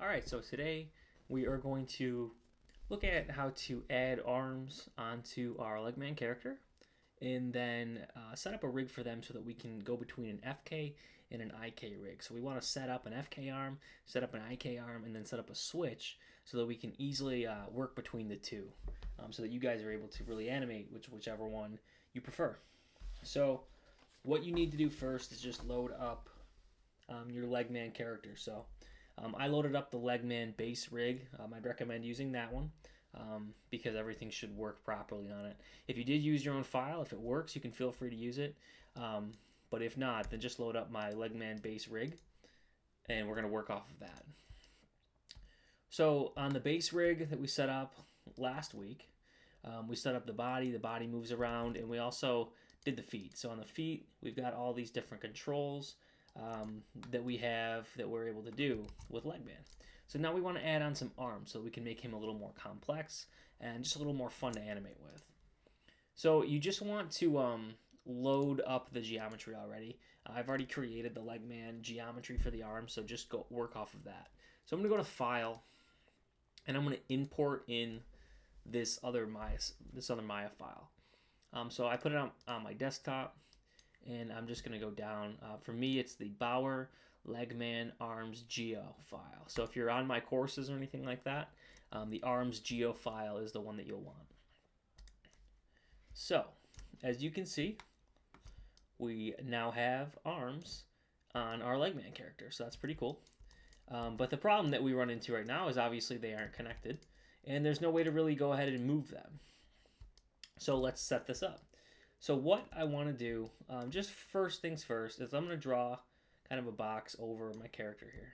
All right, so today we are going to look at how to add arms onto our LegMan character and then set up a rig for them so that we can go between an FK and an IK rig. So we want to set up an FK arm, set up an IK arm, and then set up a switch so that we can easily work between the two so that you guys are able to really animate whichever one you prefer. So what you need to do first is just load up your LegMan character. So I loaded up the LegMan base rig. I'd recommend using that one because everything should work properly on it. If you did use your own file, if it works, you can feel free to use it. But if not, then just load up my LegMan base rig, and we're going to work off of that. So on the base rig that we set up last week, we set up the body moves around, and we also did the feet. So on the feet, we've got all these different controls that we're able to do with LegMan. So now we want to add on some arms so we can make him a little more complex and just a little more fun to animate with. So you just want to load up the geometry already. I've already created the LegMan geometry for the arm, so just go work off of that. So I'm going to go to File, and I'm going to import in this other Maya file. So I put it on my desktop, and I'm just going to go down. For me, it's the Bauer LegMan Arms Geo file. So if you're on my courses or anything like that, the Arms Geo file is the one that you'll want. So as you can see, we now have arms on our LegMan character. So that's pretty cool. But the problem that we run into right now is obviously they aren't connected, and there's no way to really go ahead and move them. So let's set this up. So what I want to do, just first things first, is I'm going to draw kind of a box over my character here.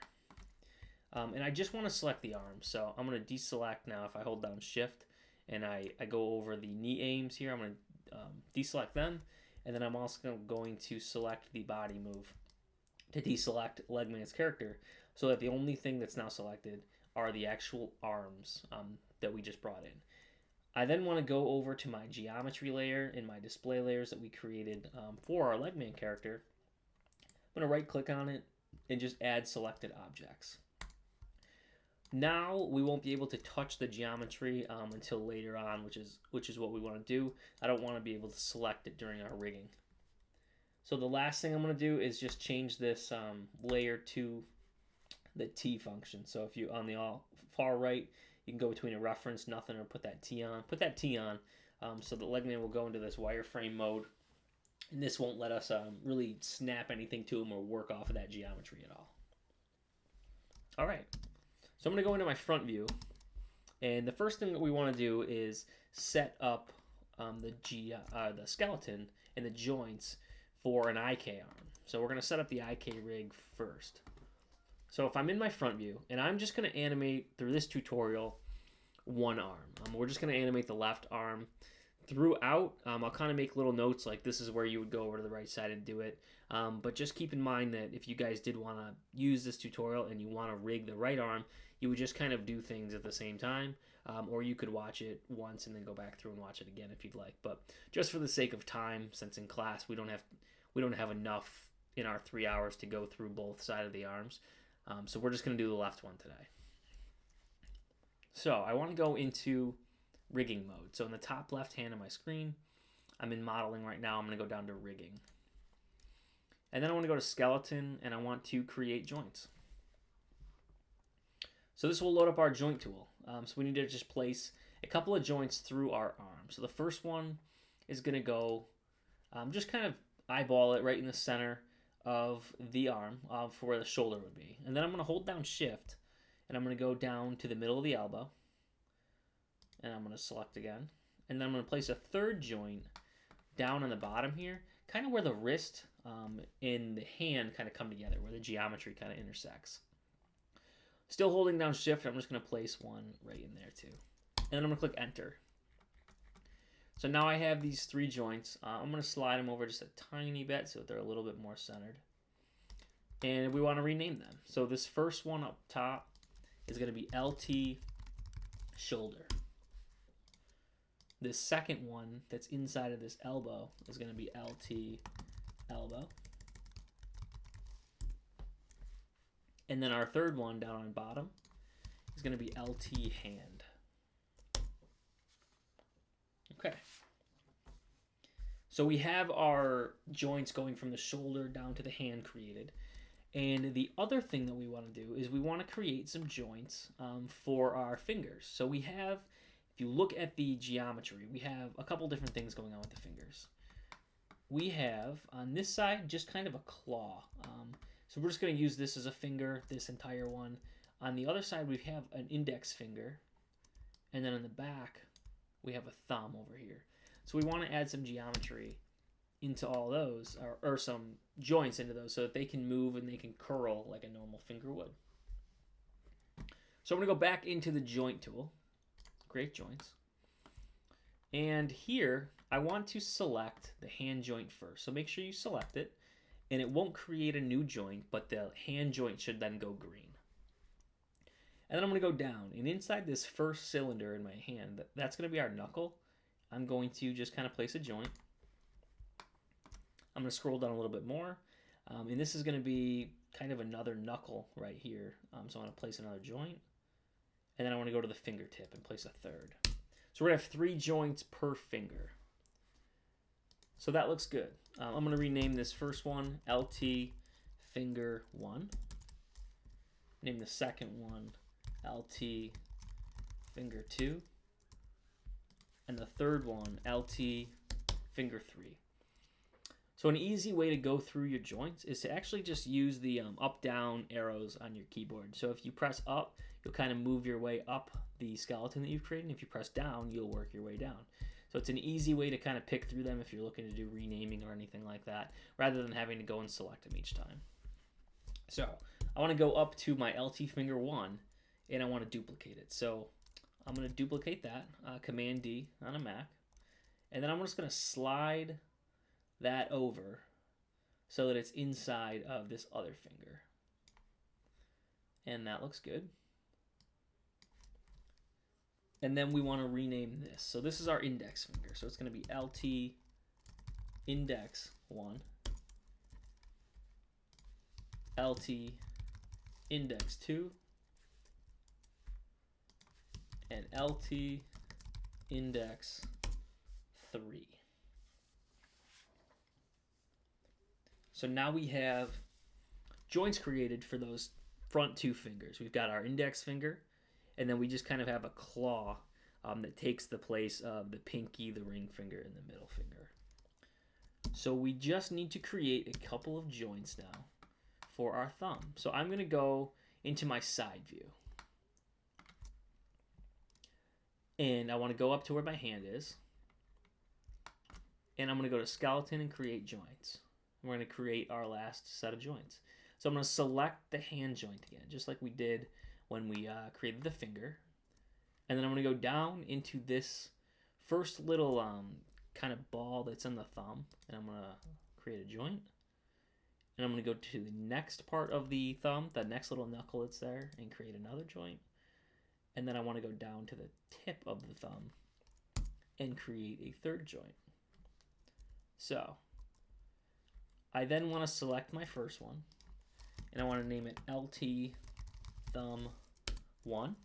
And I just want to select the arms. So I'm going to deselect now. If I hold down Shift and I go over the knee aims here, I'm going to deselect them. And then I'm also going to select the body move to deselect LegMan's character so that the only thing that's now selected are the actual arms that we just brought in. I then want to go over to my geometry layer in my display layers that we created for our LegMan character. I'm going to right click on it and just add selected objects. Now we won't be able to touch the geometry until later on, which is what we want to do. I don't want to be able to select it during our rigging. So the last thing I'm going to do is just change this layer to the T function. So if you on the far right, you can go between a reference, nothing, or put that T on. Put that T on so that LegMan will go into this wireframe mode, and this won't let us really snap anything to him or work off of that geometry at all. All right, so I'm going to go into my front view, and the first thing that we want to do is set up the skeleton and the joints for an IK arm. So we're going to set up the IK rig first. So if I'm in my front view, and I'm just going to animate through this tutorial one arm. We're just going to animate the left arm throughout. I'll kind of make little notes like this is where you would go over to the right side and do it. But just keep in mind that if you guys did want to use this tutorial and you want to rig the right arm, you would just kind of do things at the same time. Or you could watch it once and then go back through and watch it again if you'd like. But just for the sake of time, since in class we don't have enough in our 3 hours to go through both sides of the arms. So we're just going to do the left one today. So I want to go into rigging mode. So in the top left hand of my screen, I'm in modeling right now. I'm going to go down to rigging. And then I want to go to skeleton, and I want to create joints. So this will load up our joint tool. So we need to just place a couple of joints through our arm. So the first one is going to go, just kind of eyeball it right in the center of the arm for where the shoulder would be. And then I'm going to hold down Shift, and I'm going to go down to the middle of the elbow, and I'm going to select again. And then I'm going to place a third joint down on the bottom here, kind of where the wrist and the hand kind of come together, where the geometry kind of intersects. Still holding down Shift, I'm just going to place one right in there too. And then I'm going to click Enter. So now I have these three joints. I'm going to slide them over just a tiny bit so that they're a little bit more centered. And we want to rename them. So this first one up top is going to be LT shoulder. This second one that's inside of this elbow is going to be LT elbow. And then our third one down on bottom is going to be LT hand. Okay. So we have our joints going from the shoulder down to the hand created. And the other thing that we want to do is we want to create some joints for our fingers. So we have, if you look at the geometry, we have a couple different things going on with the fingers. We have on this side just kind of a claw. So we're just going to use this as a finger, this entire one. On the other side, we have an index finger. And then on the back, we have a thumb over here. So we want to add some geometry into all those, or some joints into those, so that they can move and they can curl like a normal finger would. So I'm going to go back into the joint tool, create joints. And here, I want to select the hand joint first. So make sure you select it, and it won't create a new joint, but the hand joint should then go green. And then I'm going to go down, and inside this first cylinder in my hand, that's going to be our knuckle. I'm going to just kind of place a joint. I'm going to scroll down a little bit more, and this is going to be kind of another knuckle right here. So I'm going to place another joint, and then I want to go to the fingertip and place a third. So we're going to have 3 joints per finger. So that looks good. I'm going to rename this first one LT finger 1. Name the second one LT finger 2. And the third one LT finger 3. So an easy way to go through your joints is to actually just use the up-down arrows on your keyboard. So if you press up, you'll kind of move your way up the skeleton that you've created. And if you press down, you'll work your way down. So it's an easy way to kind of pick through them if you're looking to do renaming or anything like that, rather than having to go and select them each time. So I want to go up to my LT finger 1, and I want to duplicate it. So I'm going to duplicate that, Command D on a Mac, and then I'm just going to slide that over so that it's inside of this other finger. And that looks good. And then we want to rename this. So this is our index finger. So it's going to be LT index 1, LT index 2, and LT index 3. So now we have joints created for those front 2 fingers. We've got our index finger, and then we just kind of have a claw that takes the place of the pinky, the ring finger, and the middle finger. So we just need to create a couple of joints now for our thumb. So I'm going to go into my side view. And I want to go up to where my hand is. And I'm going to go to skeleton and create joints. We're going to create our last set of joints. So I'm going to select the hand joint again, just like we did when we created the finger. And then I'm going to go down into this first little kind of ball that's in the thumb. And I'm going to create a joint. And I'm going to go to the next part of the thumb, the next little knuckle that's there, and create another joint. And then I want to go down to the tip of the thumb and create a third joint. So I then want to select my first one, and I want to name it LT thumb 1.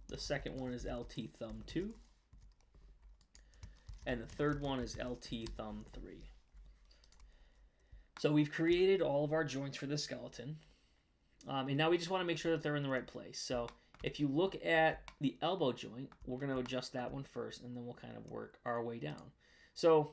The second one is LT thumb 2. And the third one is LT thumb 3. So we've created all of our joints for the skeleton. And now we just want to make sure that they're in the right place. So if you look at the elbow joint, we're going to adjust that one first, and then we'll kind of work our way down. So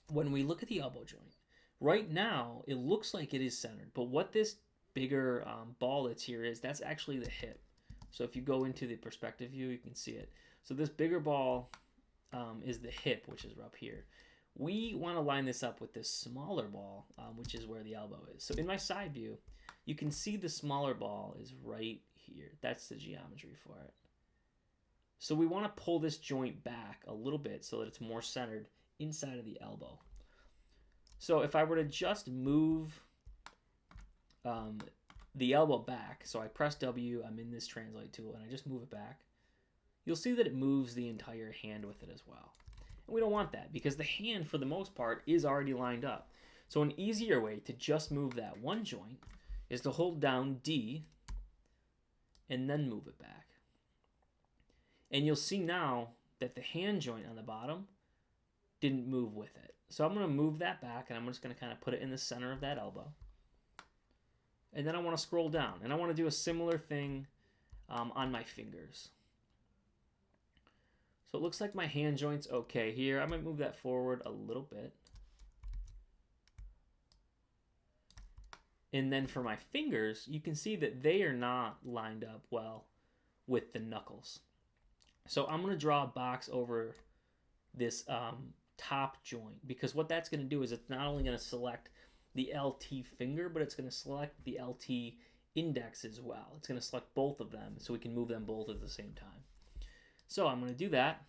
when we look at the elbow joint, right now it looks like it is centered, but what this bigger ball that's here is, that's actually the hip. So if you go into the perspective view, you can see it. So this bigger ball is the hip, which is up here. We want to line this up with this smaller ball, which is where the elbow is. So in my side view, you can see the smaller ball is right here. That's the geometry for it. So we want to pull this joint back a little bit so that it's more centered inside of the elbow. So if I were to just move the elbow back, so I press W, I'm in this translate tool, and I just move it back, you'll see that it moves the entire hand with it as well. And we don't want that, because the hand, for the most part, is already lined up. So an easier way to just move that one joint is to hold down D and then move it back. And you'll see now that the hand joint on the bottom didn't move with it. So I'm going to move that back, and I'm just going to kind of put it in the center of that elbow. And then I want to scroll down, and I want to do a similar thing on my fingers. So it looks like my hand joint's okay here. I might move that forward a little bit. And then for my fingers, you can see that they are not lined up well with the knuckles. So I'm going to draw a box over this top joint, because what that's going to do is it's not only going to select the LT finger, but it's going to select the LT index as well. It's going to select both of them so we can move them both at the same time. So I'm going to do that,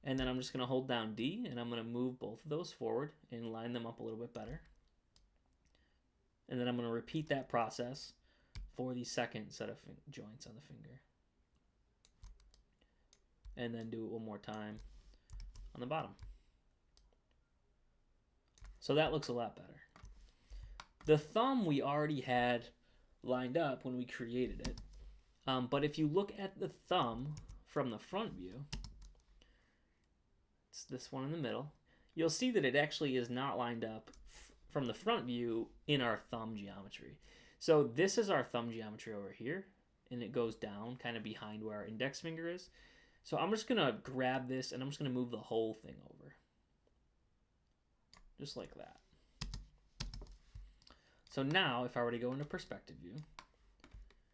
and then I'm just going to hold down D, and I'm going to move both of those forward and line them up a little bit better. And then I'm going to repeat that process for the second set of joints on the finger. And then do it one more time on the bottom. So that looks a lot better. The thumb we already had lined up when we created it. But if you look at the thumb from the front view, it's this one in the middle, you'll see that it actually is not lined up from the front view in our thumb geometry. So this is our thumb geometry over here, and it goes down kind of behind where our index finger is. So I'm just going to grab this, and I'm just going to move the whole thing over. Just like that. So now, if I were to go into perspective view,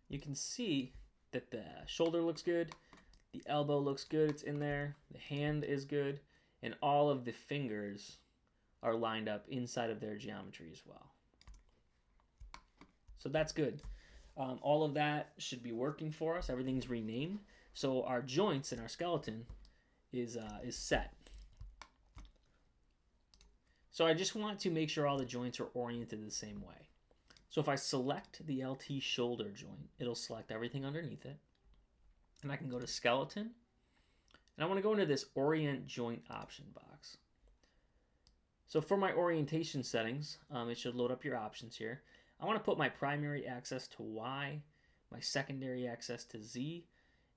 you can see that the shoulder looks good, the elbow looks good, it's in there, the hand is good, and all of the fingers are lined up inside of their geometry as well. So that's good. All of that should be working for us. Everything's renamed. So our joints and our skeleton is set. So I just want to make sure all the joints are oriented the same way. So if I select the LT shoulder joint, it'll select everything underneath it. And I can go to skeleton. And I want to go into this orient joint option box. So for my orientation settings, it should load up your options here. I want to put my primary axis to Y, my secondary axis to Z,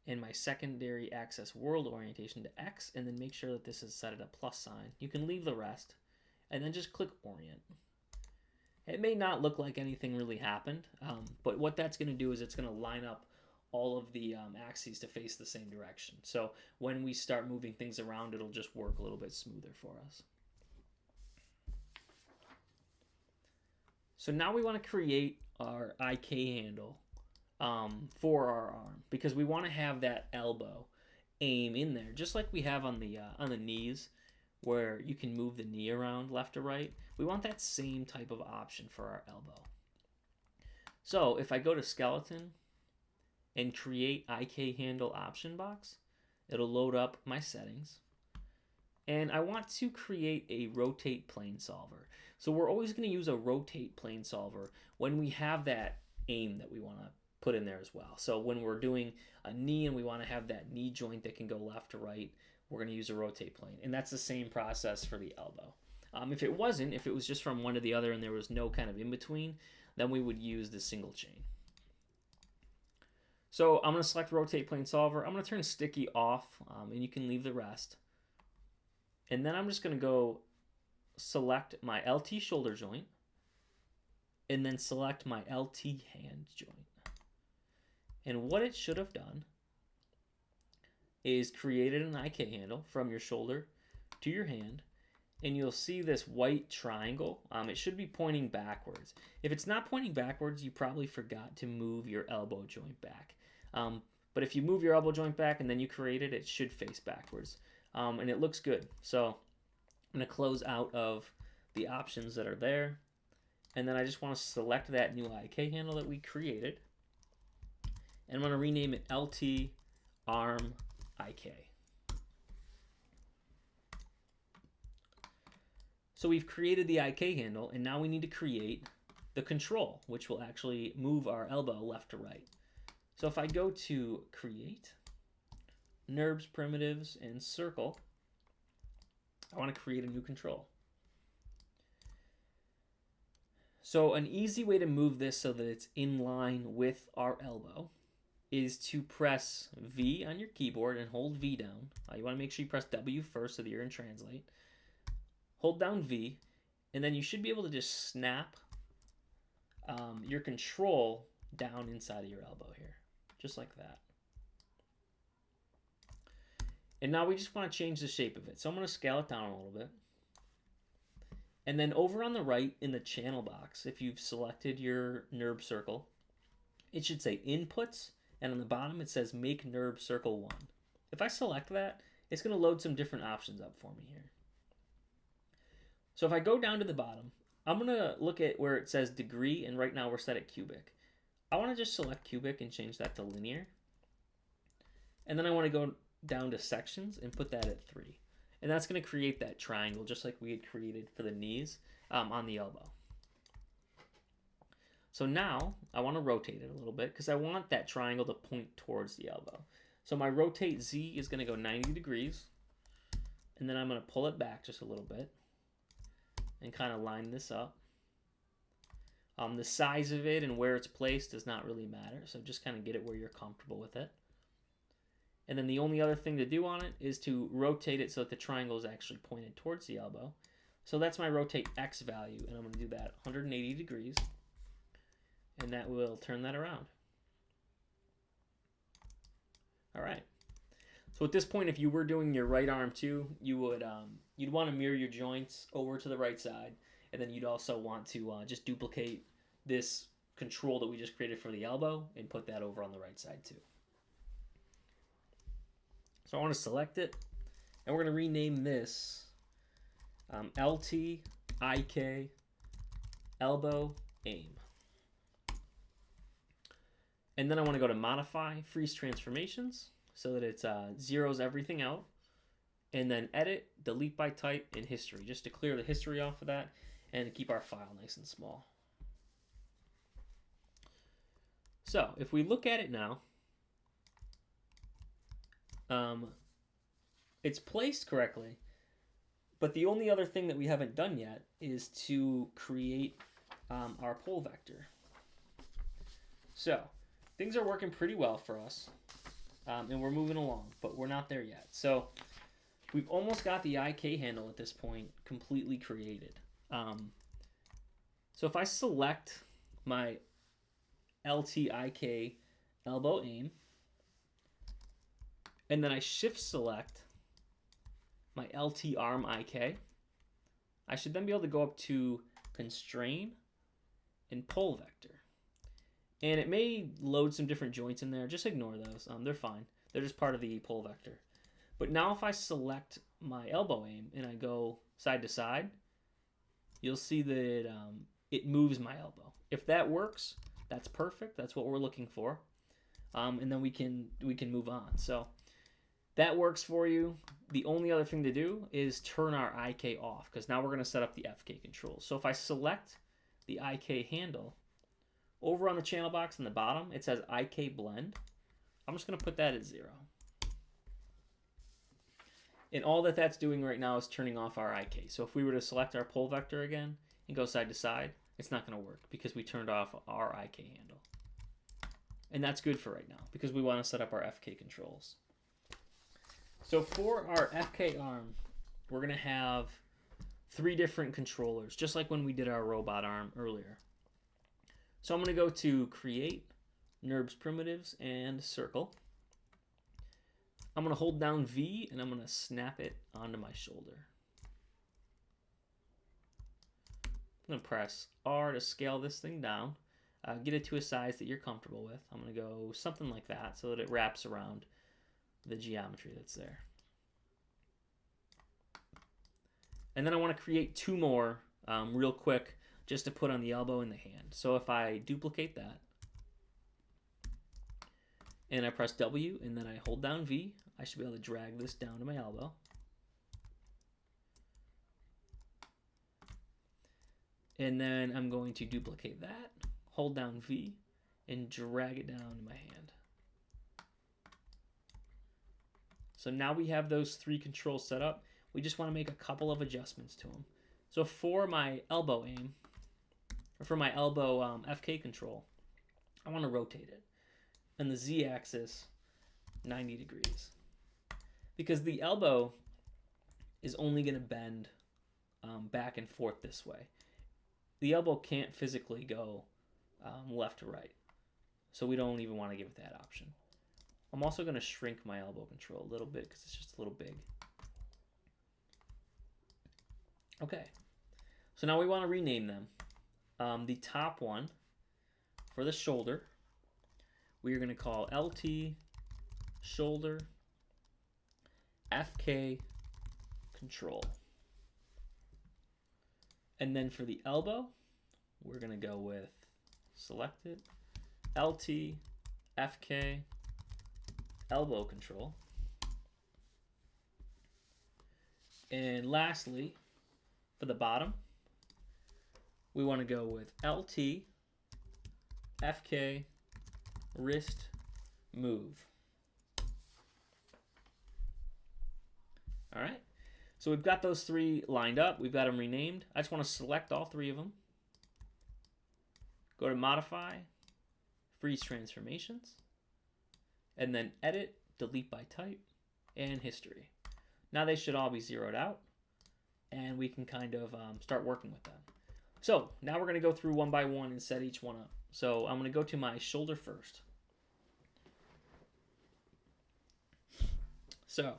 and my secondary axis world orientation to X, and then make sure that this is set at a plus sign. You can leave the rest, and then just click orient. It may not look like anything really happened, but what that's going to do is it's going to line up all of the axes to face the same direction. So when we start moving things around, it'll just work a little bit smoother for us. So now we want to create our IK handle for our arm, because we want to have that elbow aim in there, just like we have on the knees, where you can move the knee around left or right. We want that same type of option for our elbow. So if I go to skeleton and create IK handle option box, it'll load up my settings. And I want to create a rotate plane solver. So we're always going to use a rotate plane solver when we have that aim that we want to put in there as well. So when we're doing a knee and we want to have that knee joint that can go left to right, we're going to use a rotate plane. And that's the same process for the elbow. If it wasn't, if it was just from one to the other and there was no kind of in between, then we would use the single chain. So I'm going to select rotate plane solver. I'm going to turn sticky off, and you can leave the rest. And then I'm just going to go select my LT shoulder joint and then select my LT hand joint. And what it should have done is created an IK handle from your shoulder to your hand, and you'll see this white triangle. It should be pointing backwards. If it's not pointing backwards, you probably forgot to move your elbow joint back. But if you move your elbow joint back and then you create it, it should face backwards. And it looks good. So I'm going to close out of the options that are there. And then I just want to select that new IK handle that we created. And I'm going to rename it LT Arm IK. So we've created the IK handle, and now we need to create the control, which will actually move our elbow left to right. So if I go to Create, NURBS, Primitives, and Circle, I want to create a new control. So an easy way to move this so that it's in line with our elbow is to press V on your keyboard and hold V down. You want to make sure you press W first so that you're in translate. Hold down V, and then you should be able to just snap your control down inside of your elbow here, just like that. And now we just want to change the shape of it. So I'm going to scale it down a little bit. And then over on the right in the channel box, if you've selected your NURB circle, it should say Inputs, and on the bottom it says Make NURB Circle 1. If I select that, it's going to load some different options up for me here. So if I go down to the bottom, I'm going to look at where it says degree, and right now we're set at cubic. I want to just select cubic and change that to linear. And then I want to go down to sections and put that at 3. And that's going to create that triangle just like we had created for the knees on the elbow. So now I want to rotate it a little bit because I want that triangle to point towards the elbow. So my rotate Z is going to go 90 degrees. And then I'm going to pull it back just a little bit and kind of line this up. The size of it and where it's placed does not really matter. So just kind of get it where you're comfortable with it. And then the only other thing to do on it is to rotate it so that the triangle is actually pointed towards the elbow. So that's my rotate X value, and I'm going to do that 180 degrees. And that will turn that around. All right. So at this point, if you were doing your right arm too, you would you'd want to mirror your joints over to the right side, and then you'd also want to just duplicate this control that we just created for the elbow and put that over on the right side too. So I want to select it, and we're going to rename this LT IK elbow aim. And then I want to go to modify, freeze transformations, so that it zeroes everything out. And then edit, delete by type, and history, just to clear the history off of that and to keep our file nice and small. So if we look at it now, it's placed correctly, but the only other thing that we haven't done yet is to create our pole vector. So things are working pretty well for us, and we're moving along, but we're not there yet. So we've almost got the IK handle at this point completely created. So if I select my LTIK elbow aim, and then I shift select my LT arm IK, I should then be able to go up to constrain and pole vector. And it may load some different joints in there. Just ignore those. They're fine. They're just part of the pole vector. But now if I select my elbow aim and I go side to side, you'll see that it moves my elbow. If that works, that's perfect. That's what we're looking for. And then we can move on. So that works for you. The only other thing to do is turn our IK off, because now we're going to set up the FK controls. So if I select the IK handle, over on the channel box in the bottom, it says IK blend. I'm just going to put that at 0. And all that that's doing right now is turning off our IK. So if we were to select our pole vector again and go side to side, it's not going to work because we turned off our IK handle. And that's good for right now because we want to set up our FK controls. So for our FK arm, we're going to have 3 different controllers, just like when we did our robot arm earlier. So I'm going to go to Create, NURBS Primitives, and Circle. I'm going to hold down V, and I'm going to snap it onto my shoulder. I'm going to press R to scale this thing down. Get it to a size that you're comfortable with. I'm going to go something like that so that it wraps around the geometry that's there. And then I want to create 2 more real quick just to put on the elbow and the hand. So if I duplicate that and I press W and then I hold down V, I should be able to drag this down to my elbow. And then I'm going to duplicate that, hold down V, and drag it down to my hand. So now we have those 3 controls set up. We just want to make a couple of adjustments to them. So for my elbow aim, or for my elbow FK control, I want to rotate it. and the z-axis 90 degrees. Because the elbow is only going to bend back and forth this way. The elbow can't physically go left to right. So we don't even want to give it that option. I'm also going to shrink my elbow control a little bit because it's just a little big. Okay, so now we want to rename them. The top one for the shoulder, we are going to call LT shoulder FK control. And then for the elbow, we're going to go with selected LT FK elbow control. And lastly, for the bottom, we want to go with LT FK wrist move. All right, so we've got those three lined up. We've got them renamed. I just want to select all three of them. Go to Modify, Freeze Transformations, and then Edit, Delete by Type, and History. Now they should all be zeroed out, and we can kind of start working with them. So now we're going to go through one by one and set each one up. So I'm going to go to my shoulder first. So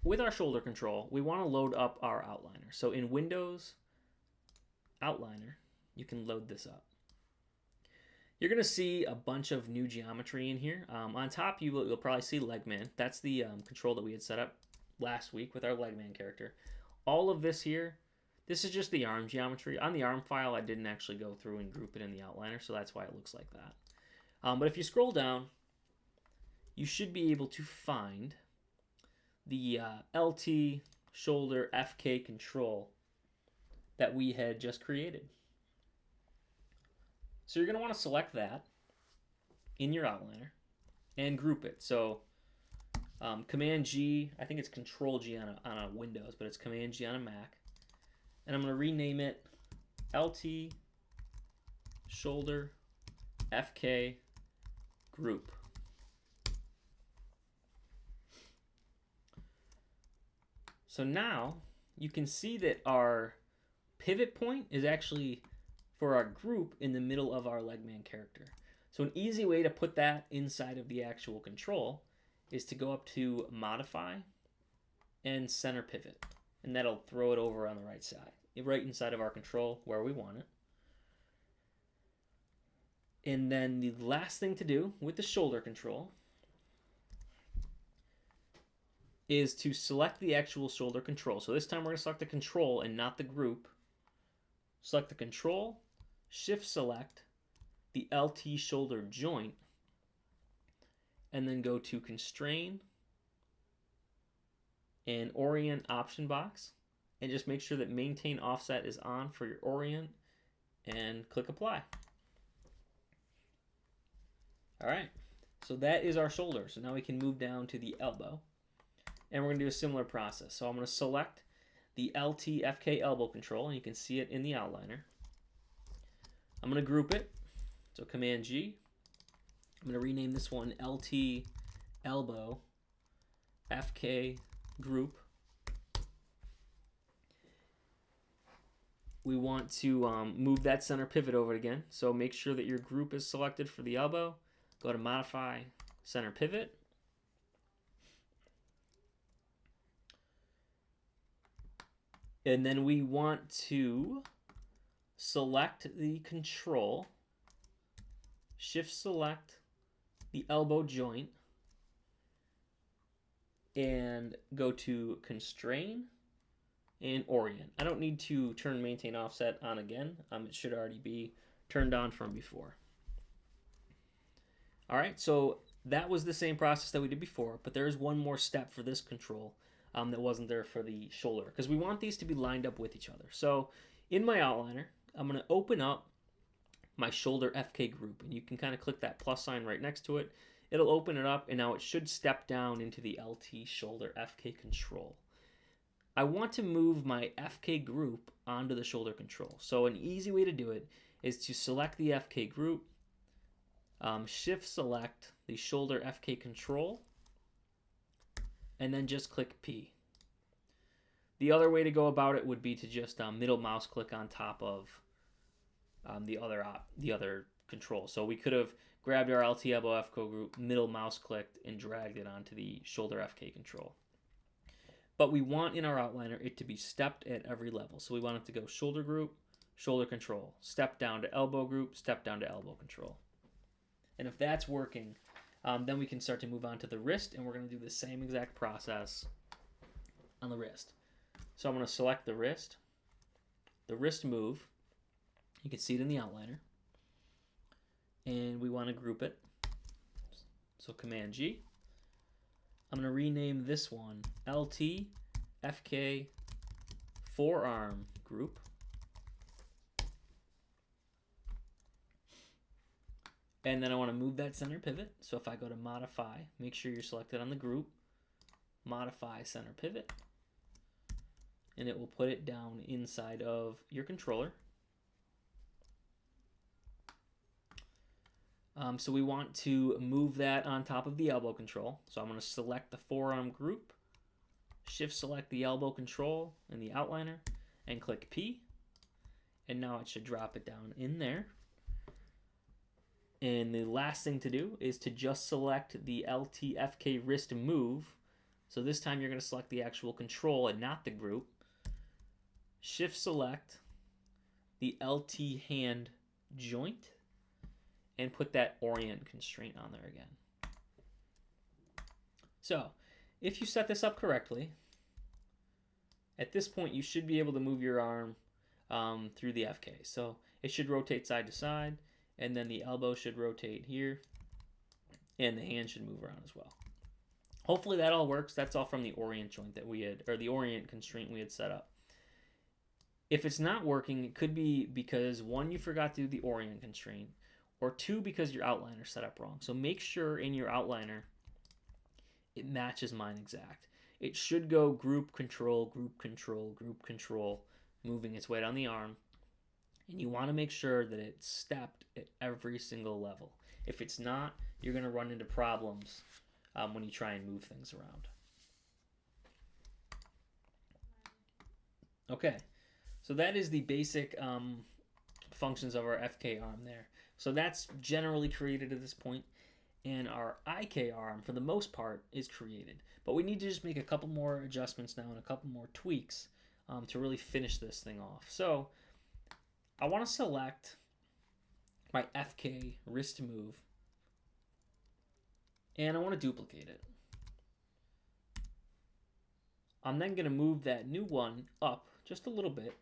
with our shoulder control, we want to load up our outliner. So in Windows Outliner, you can load this up. You're going to see a bunch of new geometry in here. On top, you'll probably see LegMan. That's the control that we had set up last week with our LegMan character. All of this here, this is just the arm geometry. On the arm file, I didn't actually go through and group it in the outliner, so that's why it looks like that. But if you scroll down, you should be able to find the LT shoulder FK control that we had just created. So you're going to want to select that in your outliner and group it. So Command G, I think it's Control G on a Windows, but it's Command G on a Mac. And I'm going to rename it LT shoulder FK group. So now you can see that our pivot point is actually for our group in the middle of our LegMan character. So an easy way to put that inside of the actual control is to go up to Modify and Center Pivot. And that'll throw it over on the right side, right inside of our control where we want it. And then the last thing to do with the shoulder control is to select the actual shoulder control. So this time we're going to select the control and not the group. Select the control, shift select the LT shoulder joint, and then go to constrain and orient option box, and just make sure that maintain offset is on for your orient, and click apply. All right, so that is our shoulder. So now we can move down to the elbow, and we're going to do a similar process. So I'm going to select the LT FK elbow control, and you can see it in the outliner. I'm going to group it. So Command G. I'm going to rename this one LT elbow FK group. We want to move that center pivot over again. So make sure that your group is selected for the elbow. Go to Modify, Center Pivot. And then we want to select the control, shift select the elbow joint, and go to constrain and orient. I don't need to turn maintain offset on again. It should already be turned on from before. All right, so that was the same process that we did before, but there is one more step for this control that wasn't there for the shoulder, because we want these to be lined up with each other. So in my outliner, I'm going to open up my shoulder FK group, and you can kind of click that plus sign right next to it. It'll open it up, and now it should step down into the LT shoulder FK control. I want to move my FK group onto the shoulder control. So an easy way to do it is to select the FK group, shift select the shoulder FK control, and then just click P. The other way to go about it would be to just middle mouse click on top of the other control. So we could have grabbed our LT elbow FK group, middle mouse clicked, and dragged it onto the shoulder FK control. But we want in our outliner it to be stepped at every level. So we want it to go shoulder group, shoulder control, step down to elbow group, step down to elbow control. And if that's working, then we can start to move on to the wrist, and we're going to do the same exact process on the wrist. So I'm going to select the wrist move. You can see it in the outliner. And we want to group it. So Command G. I'm going to rename this one LT FK forearm group. And then I want to move that center pivot. So if I go to modify, make sure you're selected on the group, modify center pivot, and it will put it down inside of your controller. So we want to move that on top of the elbow control. So I'm going to select the forearm group, shift select the elbow control in the outliner, and click P. And now it should drop it down in there. And the last thing to do is to just select the LT-FK wrist move. So this time you're going to select the actual control and not the group. Shift select the LT hand joint and put that orient constraint on there again. So if you set this up correctly, at this point you should be able to move your arm through the FK. So it should rotate side to side, and then the elbow should rotate here, and the hand should move around as well. Hopefully that all works. That's all from the orient joint that we had, or the orient constraint we had set up. If it's not working, it could be because 1, you forgot to do the orient constraint, or 2, because your outliner set up wrong. So make sure in your outliner it matches mine exact. It should go group control, group control, group control, moving its way down the arm. And you want to make sure that it's stepped at every single level. If it's not, you're going to run into problems when you try and move things around. Okay, so that is the basic functions of our FK arm there. So that's generally created at this point, and our IK arm, for the most part, is created. But we need to just make a couple more adjustments now and a couple more tweaks to really finish this thing off. So I want to select my FK wrist move, and I want to duplicate it. I'm then going to move that new one up just a little bit,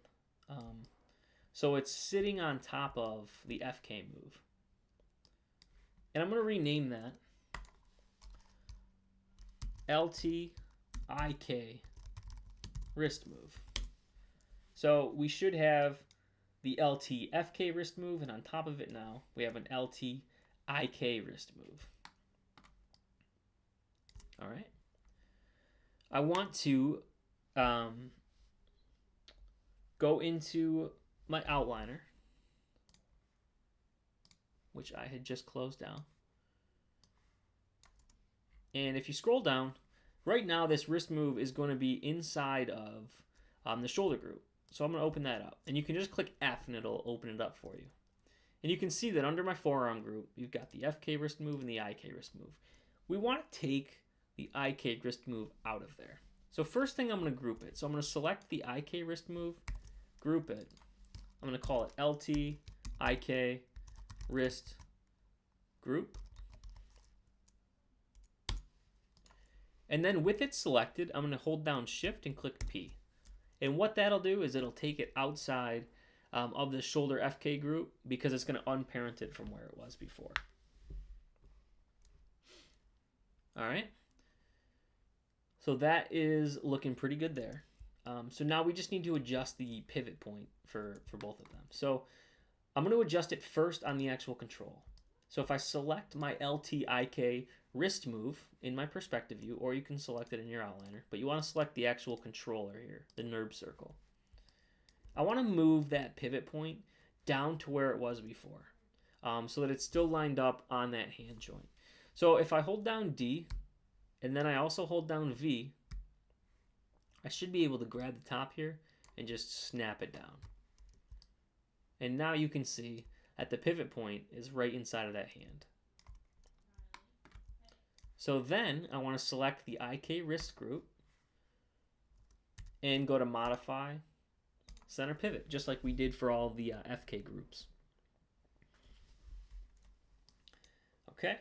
so it's sitting on top of the FK move. And I'm going to rename that LT IK wrist move. So we should have the LT FK wrist move, and on top of it now we have an LT IK wrist move. All right. I want to go into my outliner, which I had just closed down. And if you scroll down, right now this wrist move is going to be inside of the shoulder group. So I'm going to open that up. And you can just click F and it'll open it up for you. And you can see that under my forearm group, you've got the FK wrist move and the IK wrist move. We want to take the IK wrist move out of there. So first thing, I'm going to group it. So I'm going to select the IK wrist move, group it. I'm going to call it LT IK wrist group. And then with it selected, I'm going to hold down Shift and click P. And what that'll do is it'll take it outside of the shoulder FK group, because it's going to unparent it from where it was before. All right. So that is looking pretty good there. So now we just need to adjust the pivot point for both of them. So I'm going to adjust it first on the actual control. So if I select my LTIK wrist move in my perspective view, or you can select it in your outliner, but you want to select the actual controller here, the NURB circle. I want to move that pivot point down to where it was before. so that it's still lined up on that hand joint. So if I hold down D, and then I also hold down V, I should be able to grab the top here and just snap it down. And now you can see that the pivot point is right inside of that hand. So then I want to select the IK wrist group and go to Modify, Center Pivot, just like we did for all the FK groups. Okay.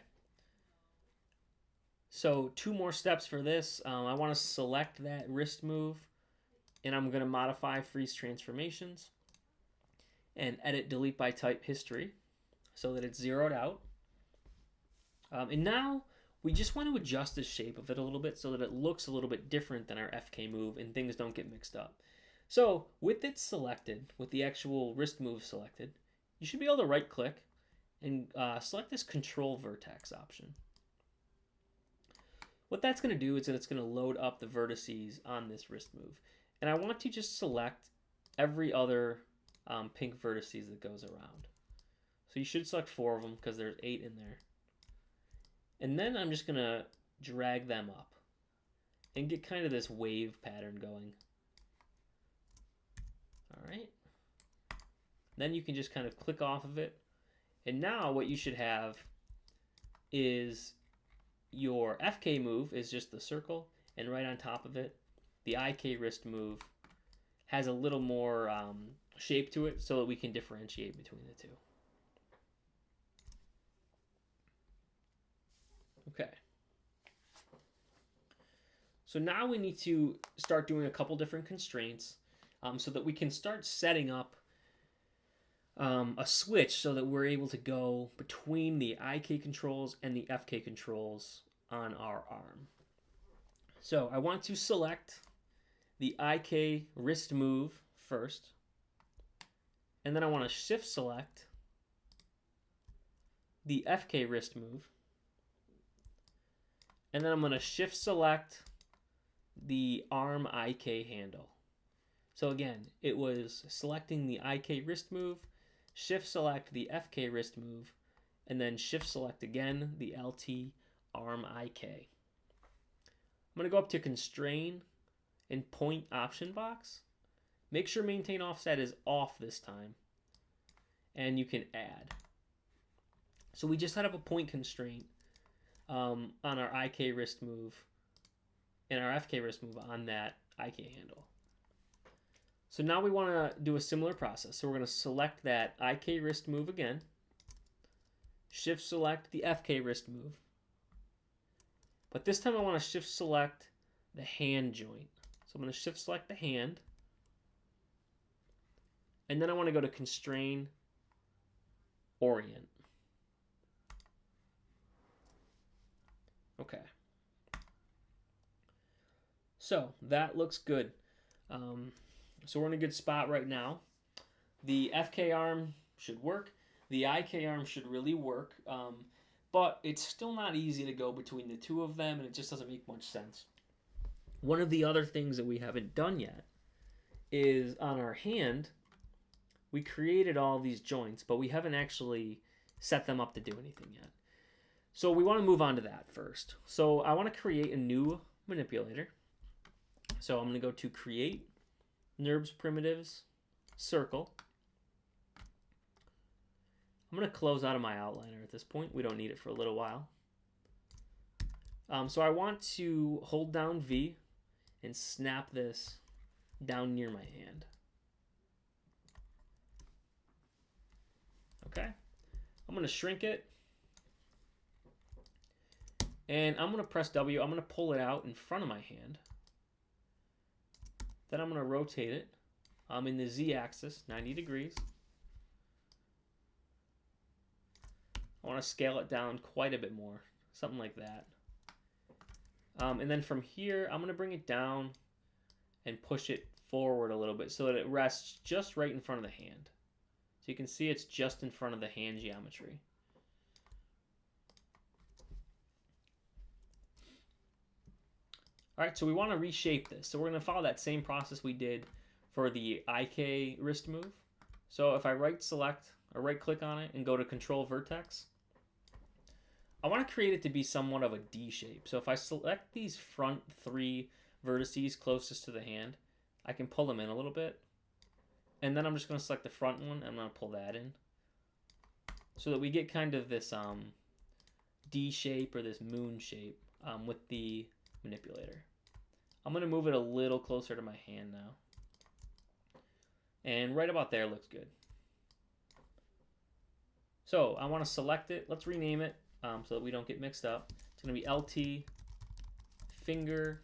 So 2 more steps for this. I want to select that wrist move, and I'm going to modify Freeze Transformations and edit Delete by Type History so that it's zeroed out. And now we just want to adjust the shape of it a little bit so that it looks a little bit different than our FK move and things don't get mixed up. So with it selected, with the actual wrist move selected, you should be able to right click and select this Control Vertex option. What that's going to do is that it's going to load up the vertices on this wrist move. And I want to just select every other pink vertices that goes around. So you should select 4 of them because there's 8 in there. And then I'm just going to drag them up and get kind of this wave pattern going. All right. Then you can just kind of click off of it. And now what you should have is your FK move is just the circle, and right on top of it, the IK wrist move has a little more shape to it so that we can differentiate between the two. Okay. So now we need to start doing a couple different constraints so that we can start setting up a switch so that we're able to go between the IK controls and the FK controls on our arm. So I want to select the IK wrist move first, and then I want to shift select the FK wrist move, and then I'm going to shift select the arm IK handle. So again, it was selecting the IK wrist move, shift select the FK wrist move, and then shift select again the LT arm IK. I'm going to go up to Constrain and Point option box. Make sure Maintain Offset is off this time, and you can add. So we just set up a point constraint on our IK wrist move and our FK wrist move on that IK handle. So now we want to do a similar process. So we're going to select that IK wrist move again, shift select the FK wrist move, but this time I want to shift select the hand joint. So I'm going to shift select the hand, and then I want to go to Constrain, Orient. Okay. So that looks good. So we're in a good spot right now. The FK arm should work. The IK arm should really work. But it's still not easy to go between the two of them, and it just doesn't make much sense. One of the other things that we haven't done yet is on our hand, we created all these joints, but we haven't actually set them up to do anything yet. So we want to move on to that first. So I want to create a new manipulator. So I'm going to go to Create, NURBS Primitives, Circle. I'm going to close out of my outliner at this point. We don't need it for a little while. So I want to hold down V and snap this down near my hand. Okay. I'm going to shrink it. And I'm going to press W. I'm going to pull it out in front of my hand. Then I'm going to rotate it in the Z axis, 90 degrees. I want to scale it down quite a bit more, something like that. And then from here, I'm going to bring it down and push it forward a little bit so that it rests just right in front of the hand. So you can see it's just in front of the hand geometry. All right, so we want to reshape this. So we're going to follow that same process we did for the IK wrist move. So if I right select or right click on it and go to control vertex. I want to create it to be somewhat of a D shape. So if I select these front 3 vertices closest to the hand, I can pull them in a little bit. And then I'm just going to select the front one and I'm going to pull that in. So that we get kind of this D shape or this moon shape with the manipulator. I'm going to move it a little closer to my hand now. And right about there looks good. So I want to select it. Let's rename it so that we don't get mixed up. It's going to be LT finger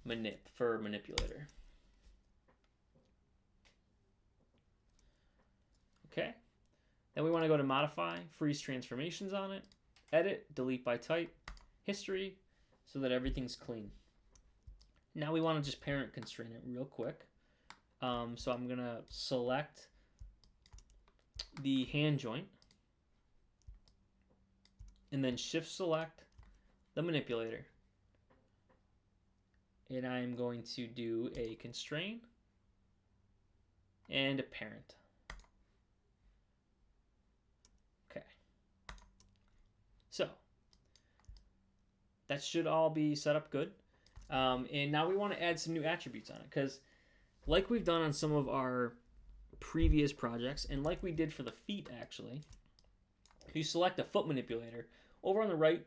manip for manipulator. Okay. Then we want to go to modify, freeze transformations on it, edit, delete by type, history, so that everything's clean. Now we want to just parent constrain it real quick. So I'm going to select the hand joint and then shift select the manipulator. And I'm going to do a constrain and a parent. Okay. So that should all be set up good. And now we want to add some new attributes on it because like we've done on some of our previous projects and like we did for the feet actually, if you select a foot manipulator, over on the right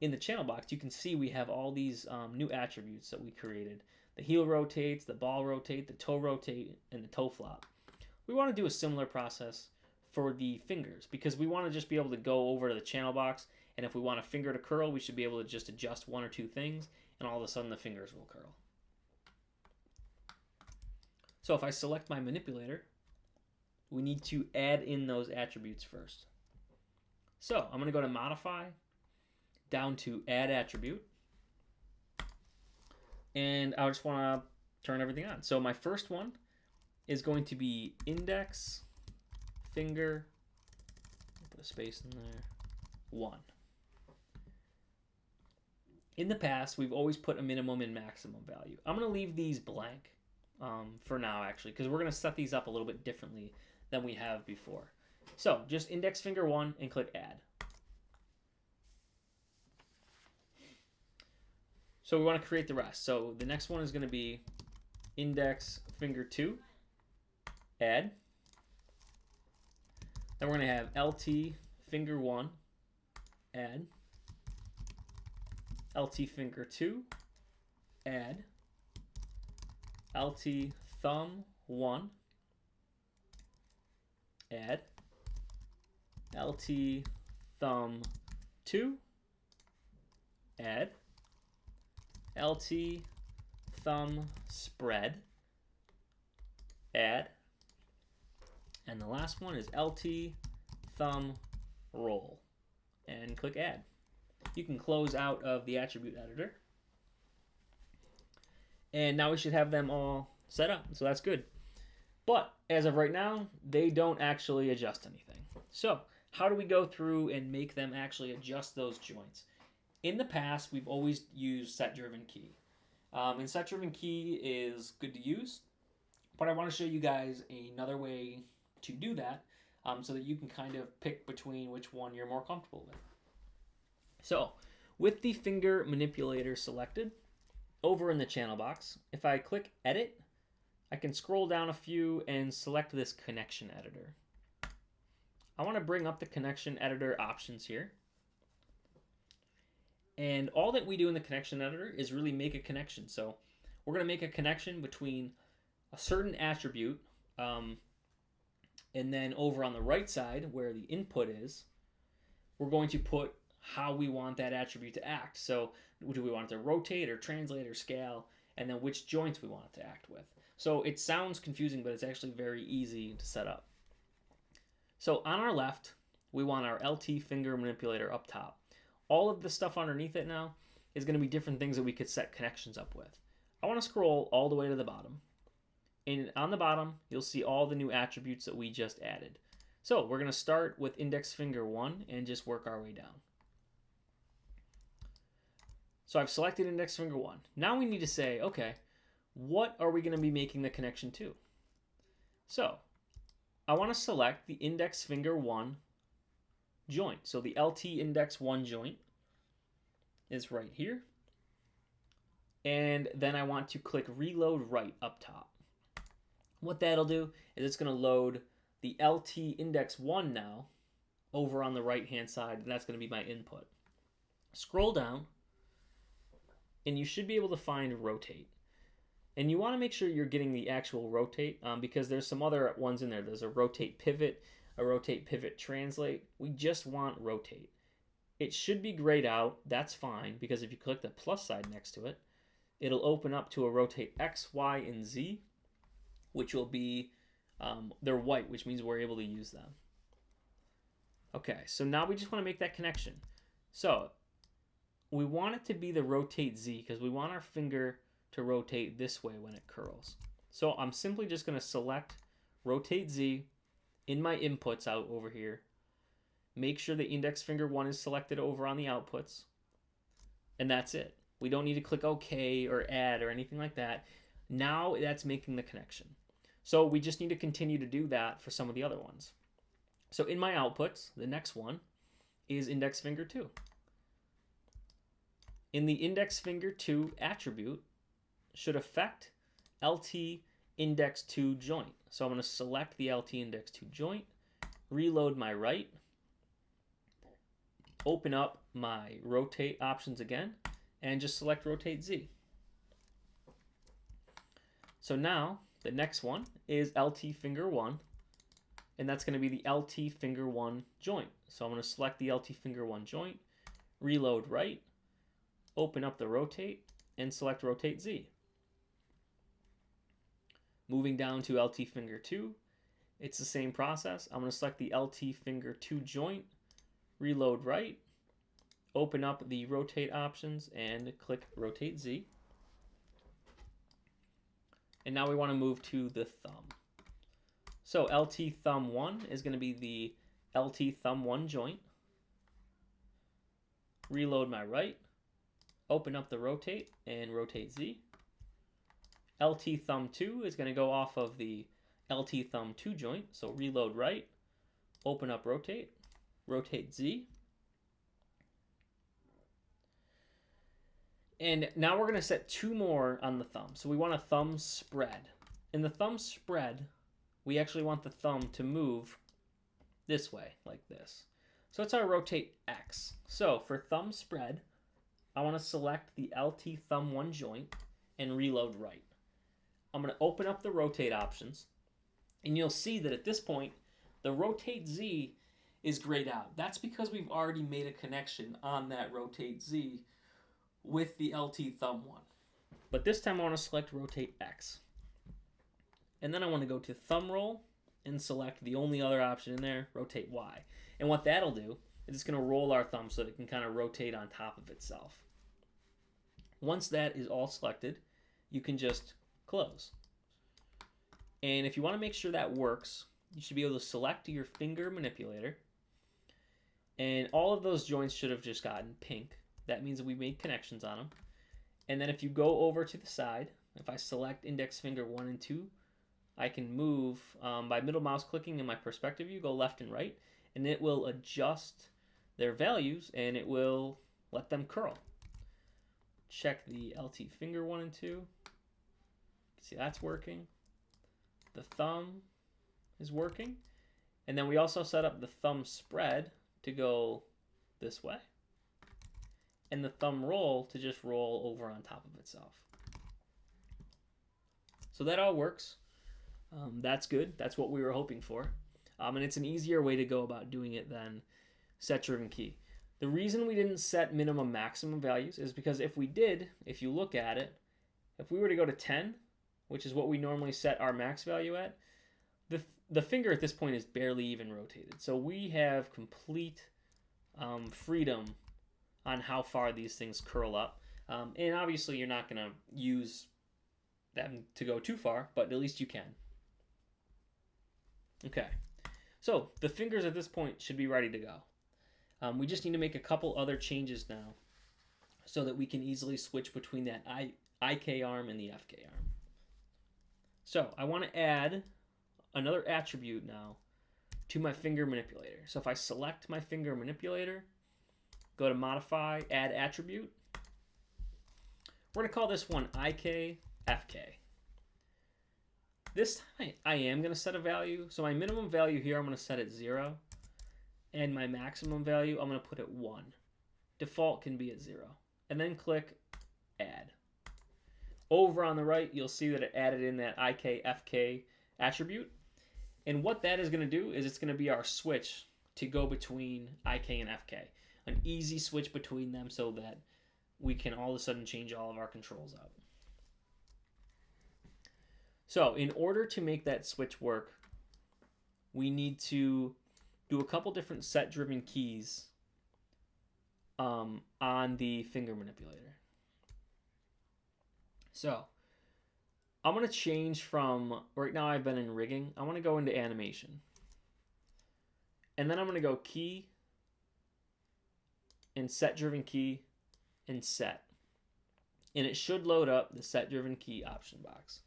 in the channel box you can see we have all these new attributes that we created. The heel rotates, the ball rotate, the toe rotate, and the toe flop. We want to do a similar process for the fingers because we want to just be able to go over to the channel box, and if we want a finger to curl we should be able to just adjust 1 or 2 things and all of a sudden the fingers will curl. So if I select my manipulator, we need to add in those attributes first. So I'm going to go to modify, down to add attribute, and I just want to turn everything on. So my first one is going to be index finger, put a space in there, 1. In the past, we've always put a minimum and maximum value. I'm going to leave these blank for now, actually, because we're going to set these up a little bit differently than we have before. So just index finger 1 and click add. So we want to create the rest. So the next one is going to be index finger 2, add. Then we're going to have LT finger 1, add. LT finger 2, add. LT thumb 1, add. LT thumb 2, add. LT thumb spread, add. And the last one is LT thumb roll, and click add. You can close out of the attribute editor. And now we should have them all set up, so that's good. But as of right now, they don't actually adjust anything. So how do we go through and make them actually adjust those joints? In the past, we've always used set-driven key. And set-driven key is good to use, but I want to show you guys another way to do that so that you can kind of pick between which one you're more comfortable with. So with the finger manipulator selected, over in the channel box, if I click edit, I can scroll down a few and select this connection editor. I want to bring up the connection editor options here. And all that we do in the connection editor is really make a connection. So we're going to make a connection between a certain attribute, and then over on the right side where the input is, we're going to put how we want that attribute to act. So do we want it to rotate or translate or scale, and then which joints we want it to act with. So it sounds confusing, but it's actually very easy to set up. So on our left, we want our LT finger manipulator up top. All of the stuff underneath it now is going to be different things that we could set connections up with. I want to scroll all the way to the bottom. And on the bottom, you'll see all the new attributes that we just added. So we're going to start with index finger 1 and just work our way down. So I've selected index finger 1. Now we need to say, okay, what are we going to be making the connection to? So I want to select the index finger 1 joint. So the LT index 1 joint is right here. And then I want to click reload right up top. What that'll do is it's going to load the LT index 1 now over on the right hand side, and that's going to be my input. Scroll down, and you should be able to find rotate. And you want to make sure you're getting the actual rotate because there's some other ones in there. There's a rotate pivot, a rotate pivot translate. We just want rotate. It should be grayed out. That's fine because if you click the plus sign next to it, it'll open up to a rotate X, Y, and Z, which will be, they're white, which means we're able to use them. Okay, so now we just want to make that connection. So we want it to be the rotate Z because we want our finger to rotate this way when it curls. So I'm simply just going to select rotate Z in my inputs out over here. Make sure the index finger 1 is selected over on the outputs. And that's it. We don't need to click OK or add or anything like that. Now that's making the connection. So we just need to continue to do that for some of the other ones. So in my outputs, the next one is index finger 2. In the index finger 2 attribute should affect LT index 2 joint. So I'm going to select the LT index 2 joint, reload my right, open up my rotate options again, and just select rotate Z. So now the next one is LT finger 1, and that's going to be the LT finger 1 joint. So I'm going to select the LT finger 1 joint, reload right, open up the rotate, and select rotate Z. Moving down to LT finger 2, it's the same process. I'm going to select the LT finger 2 joint, reload right, open up the rotate options, and click rotate Z. And now we want to move to the thumb. So LT thumb 1 is going to be the LT thumb 1 joint. Reload my right, open up the rotate, and rotate Z. LT thumb 2 is going to go off of the LT thumb 2 joint. So reload right, open up rotate, rotate Z. And now we're going to set 2 more on the thumb. So we want a thumb spread. In the thumb spread, we actually want the thumb to move this way, like this. So it's our rotate X. So for thumb spread, I want to select the LT thumb 1 joint and reload right. I'm going to open up the rotate options, and you'll see that at this point, the rotate Z is grayed out. That's because we've already made a connection on that rotate Z with the LT thumb 1. But this time I want to select rotate X. And then I want to go to thumb roll and select the only other option in there, rotate Y. And what that'll do is it's going to roll our thumb so that it can kind of rotate on top of itself. Once that is all selected, you can just close. And if you want to make sure that works, you should be able to select your finger manipulator. And all of those joints should have just gotten pink. That means that we made connections on them. And then if you go over to the side, if I select index finger 1 and 2, I can move by middle mouse clicking in my perspective view, go left and right, and it will adjust their values and it will let them curl. Check the LT finger 1 and 2. See, that's working. The thumb is working. And then we also set up the thumb spread to go this way. And the thumb roll to just roll over on top of itself. So that all works. That's good. That's what we were hoping for. And it's an easier way to go about doing it than set-driven key. The reason we didn't set minimum maximum values is because if we did, if you look at it, if we were to go to 10, which is what we normally set our max value at, the finger at this point is barely even rotated. So we have complete freedom on how far these things curl up. And obviously you're not going to use them to go too far, but at least you can. Okay, so the fingers at this point should be ready to go. We just need to make a couple other changes now so that we can easily switch between that IK arm and the FK arm. So I want to add another attribute now to my finger manipulator. So if I select my finger manipulator, go to modify, add attribute, we're going to call this one IKFK. This time I am going to set a value. So my minimum value here, I'm going to set at 0. And my maximum value, I'm going to put at 1. Default can be at 0. And then click add. Over on the right, you'll see that it added in that IKFK attribute. And what that is going to do is it's going to be our switch to go between IK and FK. An easy switch between them so that we can all of a sudden change all of our controls out. So in order to make that switch work, we need to do a couple different set-driven keys on the finger manipulator. So I'm going to change from, right now I've been in rigging, I want to go into animation. And then I'm going to go key and set-driven key and set. And it should load up the set-driven key option box.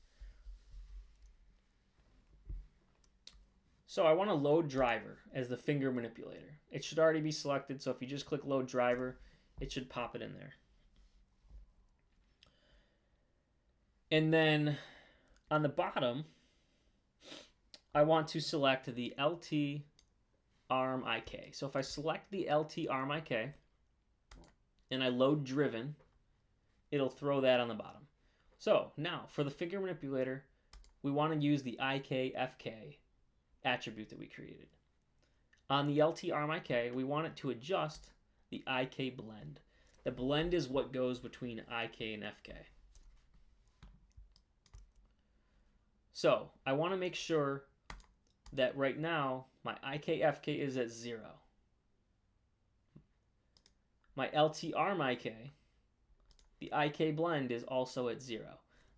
So I want to load driver as the finger manipulator. It should already be selected, so if you just click load driver, it should pop it in there. And then on the bottom, I want to select the LT arm IK. So if I select the LT arm IK and I load driven, it'll throw that on the bottom. So now for the finger manipulator, we want to use the IKFK attribute that we created. On the LT arm IK, we want it to adjust the IK blend. The blend is what goes between IK and FK. So I want to make sure that right now my IKFK is at 0. My LT arm IK, the IK blend is also at 0.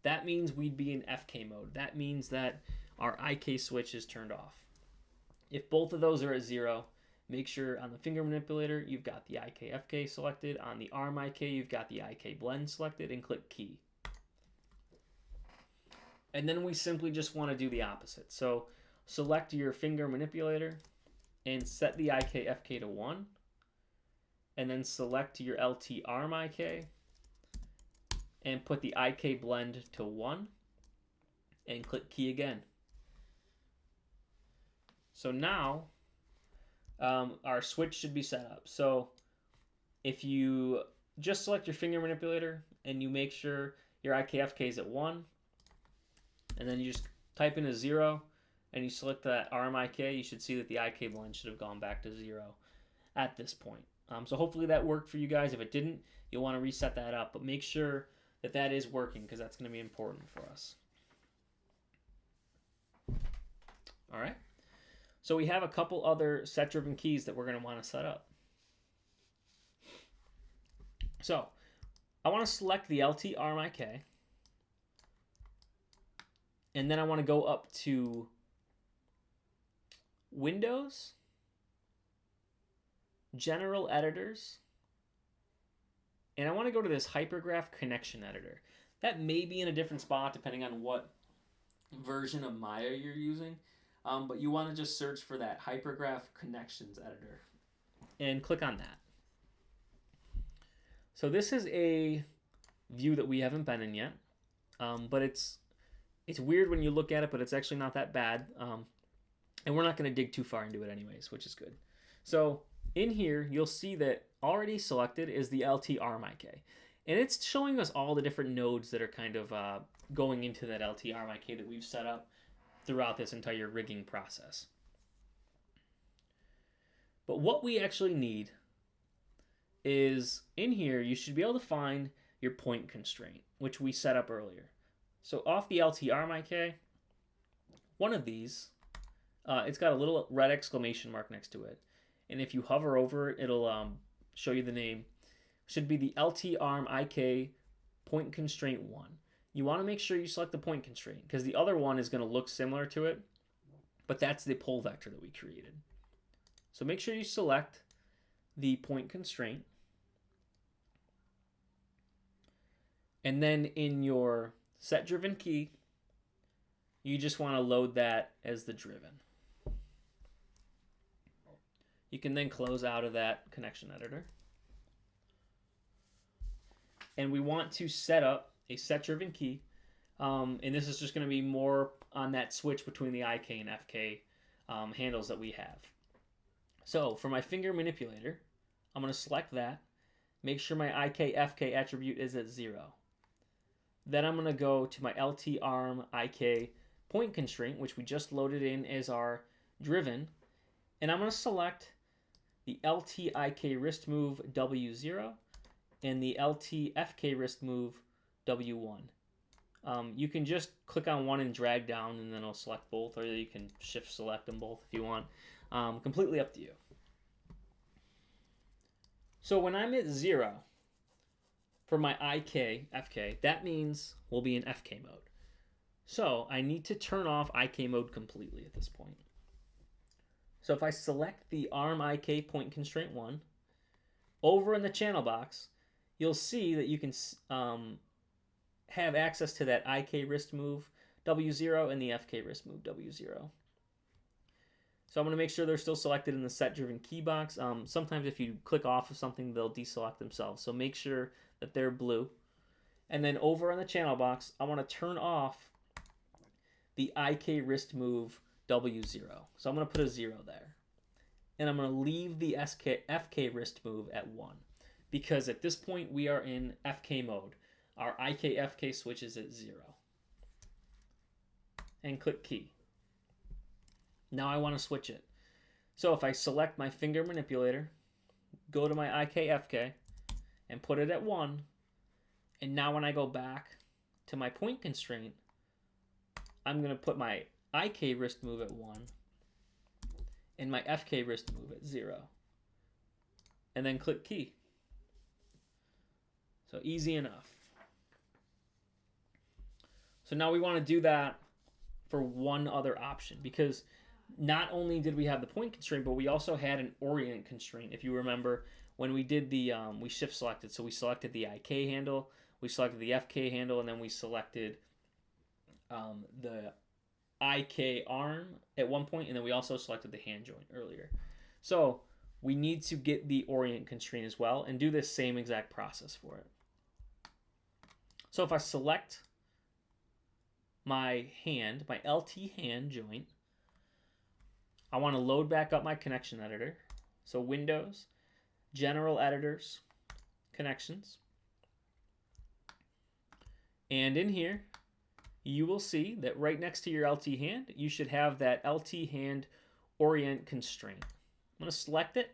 That means we'd be in FK mode. That means that our IK switch is turned off. If both of those are at 0, make sure on the finger manipulator you've got the IKFK selected. On the arm IK you've got the IK blend selected, and click key. And then we simply just want to do the opposite. So select your finger manipulator and set the IKFK to 1. And then select your LT arm IK and put the IK blend to 1 and click key again. So now our switch should be set up. So if you just select your finger manipulator and you make sure your IKFK is at 1, and then you just type in a 0 and you select that arm IK, you should see that the IK blend should have gone back to 0 at this point. So hopefully that worked for you guys. If it didn't, you'll want to reset that up, but make sure that that is working because that's going to be important for us. All right. So we have a couple other set-driven keys that we're going to want to set up. So I want to select the LT arm IK. And then I want to go up to Windows, General Editors, and I want to go to this Hypergraph Connection Editor. That may be in a different spot depending on what version of Maya you're using, but you want to just search for that Hypergraph Connections Editor and click on that. So this is a view that we haven't been in yet, but it's weird when you look at it, but it's actually not that bad. And we're not going to dig too far into it anyways, which is good. So in here, you'll see that already selected is the LT arm IK. And it's showing us all the different nodes that are kind of going into that LT arm IK that we've set up throughout this entire rigging process. But what we actually need is in here, you should be able to find your point constraint, which we set up earlier. So off the LT arm IK, one of these, it's got a little red exclamation mark next to it. And if you hover over it, it'll show you the name. Should be the LT arm IK point constraint 1. You want to make sure you select the point constraint because the other one is going to look similar to it, but that's the pole vector that we created. So make sure you select the point constraint. And then in your set driven key, you just want to load that as the driven. You can then close out of that connection editor. And we want to set up a set driven key. And this is just going to be more on that switch between the IK and FK handles that we have. So for my finger manipulator, I'm going to select that. Make sure my IK FK attribute is at 0. Then I'm going to go to my LT arm IK point constraint, which we just loaded in as our driven. And I'm going to select the LT IK wrist move W0 and the LT FK wrist move W1. You can just click on one and drag down and then it'll select both, or you can shift select them both if you want. Completely up to you. So when I'm at 0 for my IK FK, that means we'll be in FK mode. So I need to turn off IK mode completely at this point. So if I select the arm IK point constraint 1, over in the channel box, you'll see that you can have access to that IK wrist move W0 and the FK wrist move W0. So I'm going to make sure they're still selected in the set driven key box. Sometimes if you click off of something, they'll deselect themselves. So make sure that they're blue. And then over on the channel box, I want to turn off the IK wrist move W0. So I'm going to put a 0 there. And I'm going to leave the FK wrist move at 1. Because at this point, we are in FK mode. Our IK FK switch is at 0. And click key. Now I want to switch it. So if I select my finger manipulator, go to my IK FK, and put it at 1, and now when I go back to my point constraint, I'm going to put my IK wrist move at 1 and my FK wrist move at 0. And then click key. So easy enough. So now we want to do that for one other option, because not only did we have the point constraint, but we also had an orient constraint. If you remember, when we did the, we shift selected. So we selected the IK handle, we selected the FK handle, and then we selected the IK arm at one point, and then we also selected the hand joint earlier. So we need to get the orient constraint as well and do this same exact process for it. So if I select my hand, my LT hand joint, I want to load back up my connection editor. So Windows, General Editors, Connections. And in here, you will see that right next to your LT hand, you should have that LT hand orient constraint. I'm going to select it,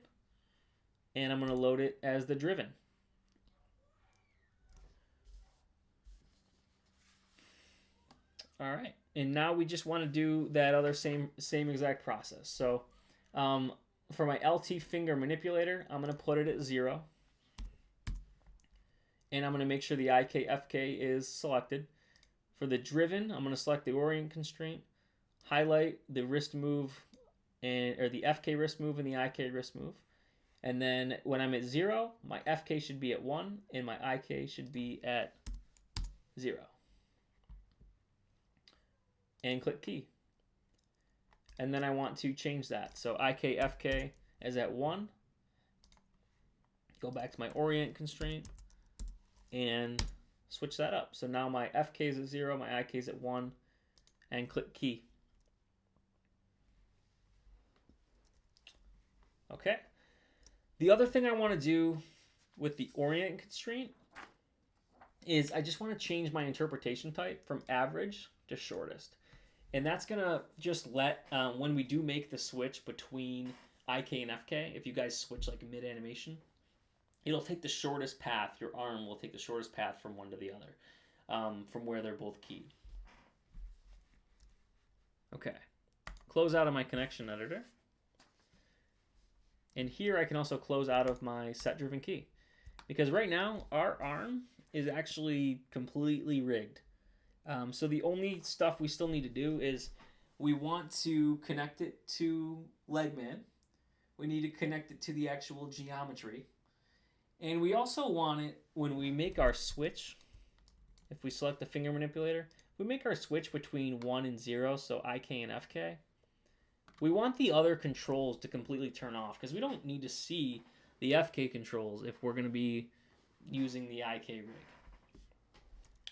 and I'm going to load it as the driven. All right, and now we just want to do that other same exact process. So for my LT finger manipulator, I'm going to put it at 0. And I'm going to make sure the IK FK is selected. For the driven, I'm going to select the orient constraint, highlight the wrist move, or the FK wrist move and the IK wrist move. And then when I'm at 0, my FK should be at 1 and my IK should be at 0. And click key. And then I want to change that. So IK FK is at 1. Go back to my orient constraint and switch that up. So now my FK is at 0, my IK is at 1, and click key. Okay. The other thing I want to do with the orient constraint is I just want to change my interpretation type from average to shortest. And that's going to just let, when we do make the switch between IK and FK, if you guys switch like mid-animation, it'll take the shortest path. Your arm will take the shortest path from one to the other, from where they're both keyed. Okay. Close out of my connection editor. And here I can also close out of my set-driven key. Because right now, our arm is actually completely rigged. So the only stuff we still need to do is we want to connect it to LegMan. We need to connect it to the actual geometry. And we also want it, when we make our switch, if we select the finger manipulator, we make our switch between 1 and 0, so IK and FK, we want the other controls to completely turn off because we don't need to see the FK controls if we're going to be using the IK rig.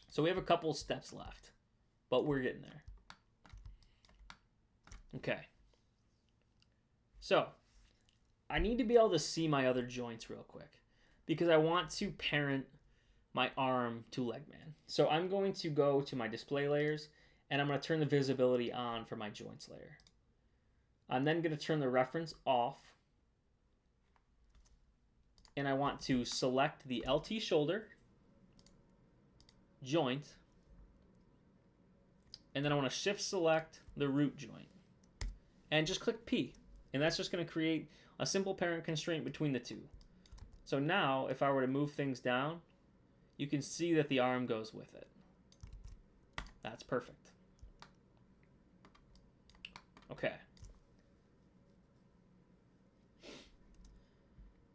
So we have a couple steps left, but we're getting there. Okay. So I need to be able to see my other joints real quick because I want to parent my arm to LegMan. So I'm going to go to my display layers and I'm going to turn the visibility on for my joints layer. I'm then going to turn the reference off and I want to select the LT shoulder joint and then I want to shift select the root joint and just click P, and that's just going to create a simple parent constraint between the two. So now if I were to move things down, you can see that the arm goes with it. That's perfect. Okay.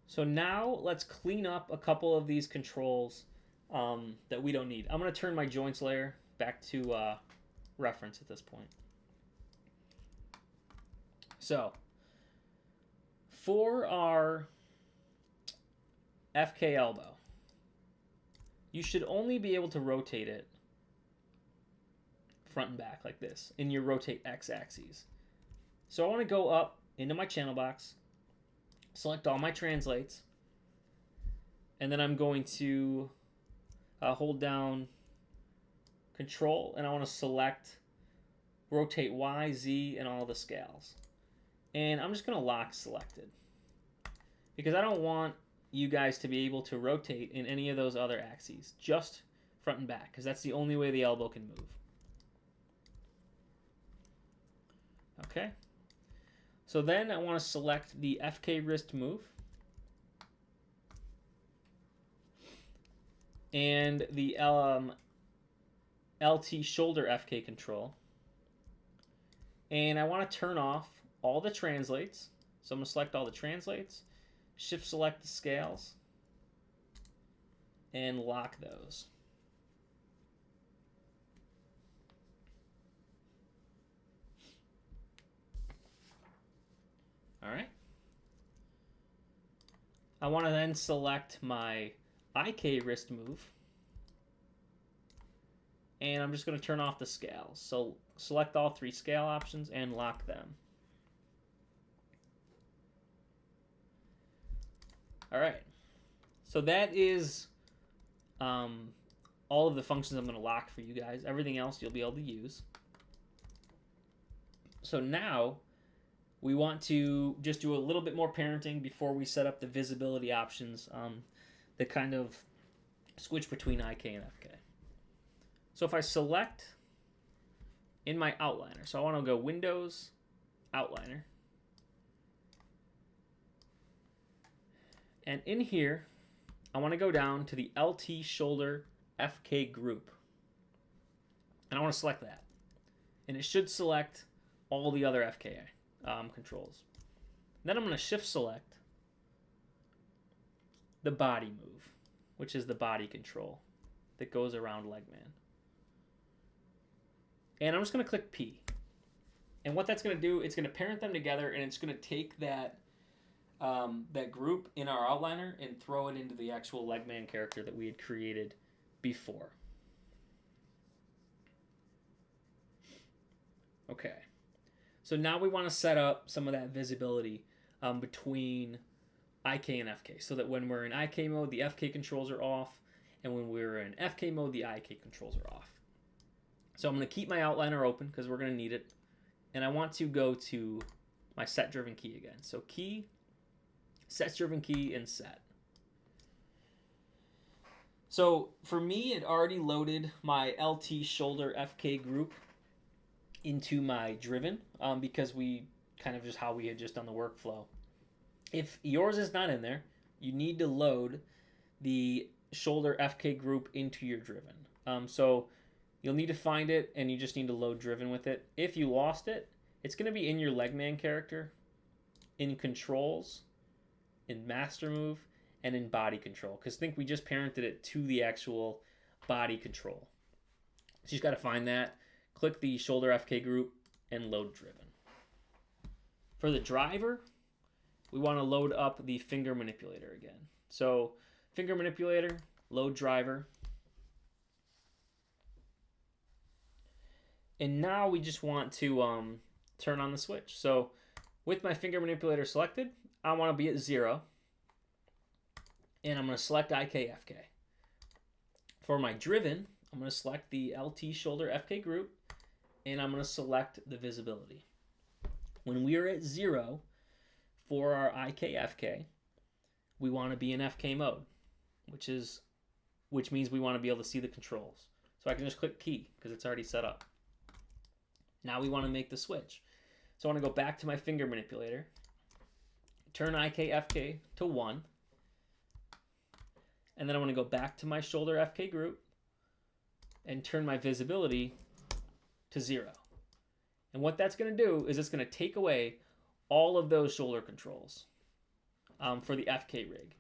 So now let's clean up a couple of these controls that we don't need. I'm going to turn my joints layer back to reference at this point. So for our FK elbow, you should only be able to rotate it front and back like this in your rotate X axes. So I want to go up into my channel box, select all my translates, and then I'm going to hold down Control, and I want to select rotate Y, Z, and all the scales. And I'm just going to lock selected because I don't want you guys to be able to rotate in any of those other axes, just front and back, because that's the only way the elbow can move. Okay. So then I want to select the FK wrist move and the LT shoulder FK control. And I want to turn off all the translates. So I'm going to select all the translates, shift select the scales, and lock those. All right. I want to then select my IK wrist move. And I'm just going to turn off the scales. So select all three scale options and lock them. All right. So that is all of the functions I'm going to lock for you guys. Everything else you'll be able to use. So now we want to just do a little bit more parenting before we set up the visibility options that kind of switch between IK and FK. So if I select in my outliner, so I want to go Windows, Outliner. And in here, I want to go down to the LT shoulder FK group. And I want to select that. And it should select all the other FK controls. Then I'm going to shift select the body move, which is the body control that goes around LegMan. And I'm just going to click P. And what that's going to do, it's going to parent them together, and it's going to take that that group in our outliner and throw it into the actual LegMan character that we had created before. Okay. So now we want to set up some of that visibility between IK and FK so that when we're in IK mode, the FK controls are off, and when we're in FK mode, the IK controls are off. So I'm going to keep my outliner open because we're going to need it. And I want to go to my set-driven key again. So key, set-driven key, and set. So for me, it already loaded my LT shoulder FK group into my driven because we kind of just how we had just done the workflow. If yours is not in there, you need to load the shoulder FK group into your driven. So you'll need to find it, and you just need to load driven with it. If you lost it, it's going to be in your LegMan character, in controls, in master move, and in body control. Because think we just parented it to the actual body control. So you just got to find that, click the shoulder FK group, and load driven. For the driver, we want to load up the finger manipulator again. So finger manipulator, load driver. And now we just want to turn on the switch. So with my finger manipulator selected, I want to be at 0. And I'm going to select IKFK. For my driven, I'm going to select the LT shoulder FK group, and I'm going to select the visibility. When we are at 0 for our IKFK, we want to be in FK mode, which means we want to be able to see the controls. So I can just click key because it's already set up. Now we want to make the switch. So I want to go back to my finger manipulator, turn IKFK to 1, and then I want to go back to my shoulder FK group and turn my visibility to 0. And what that's going to do is it's going to take away all of those shoulder controls for the FK rig.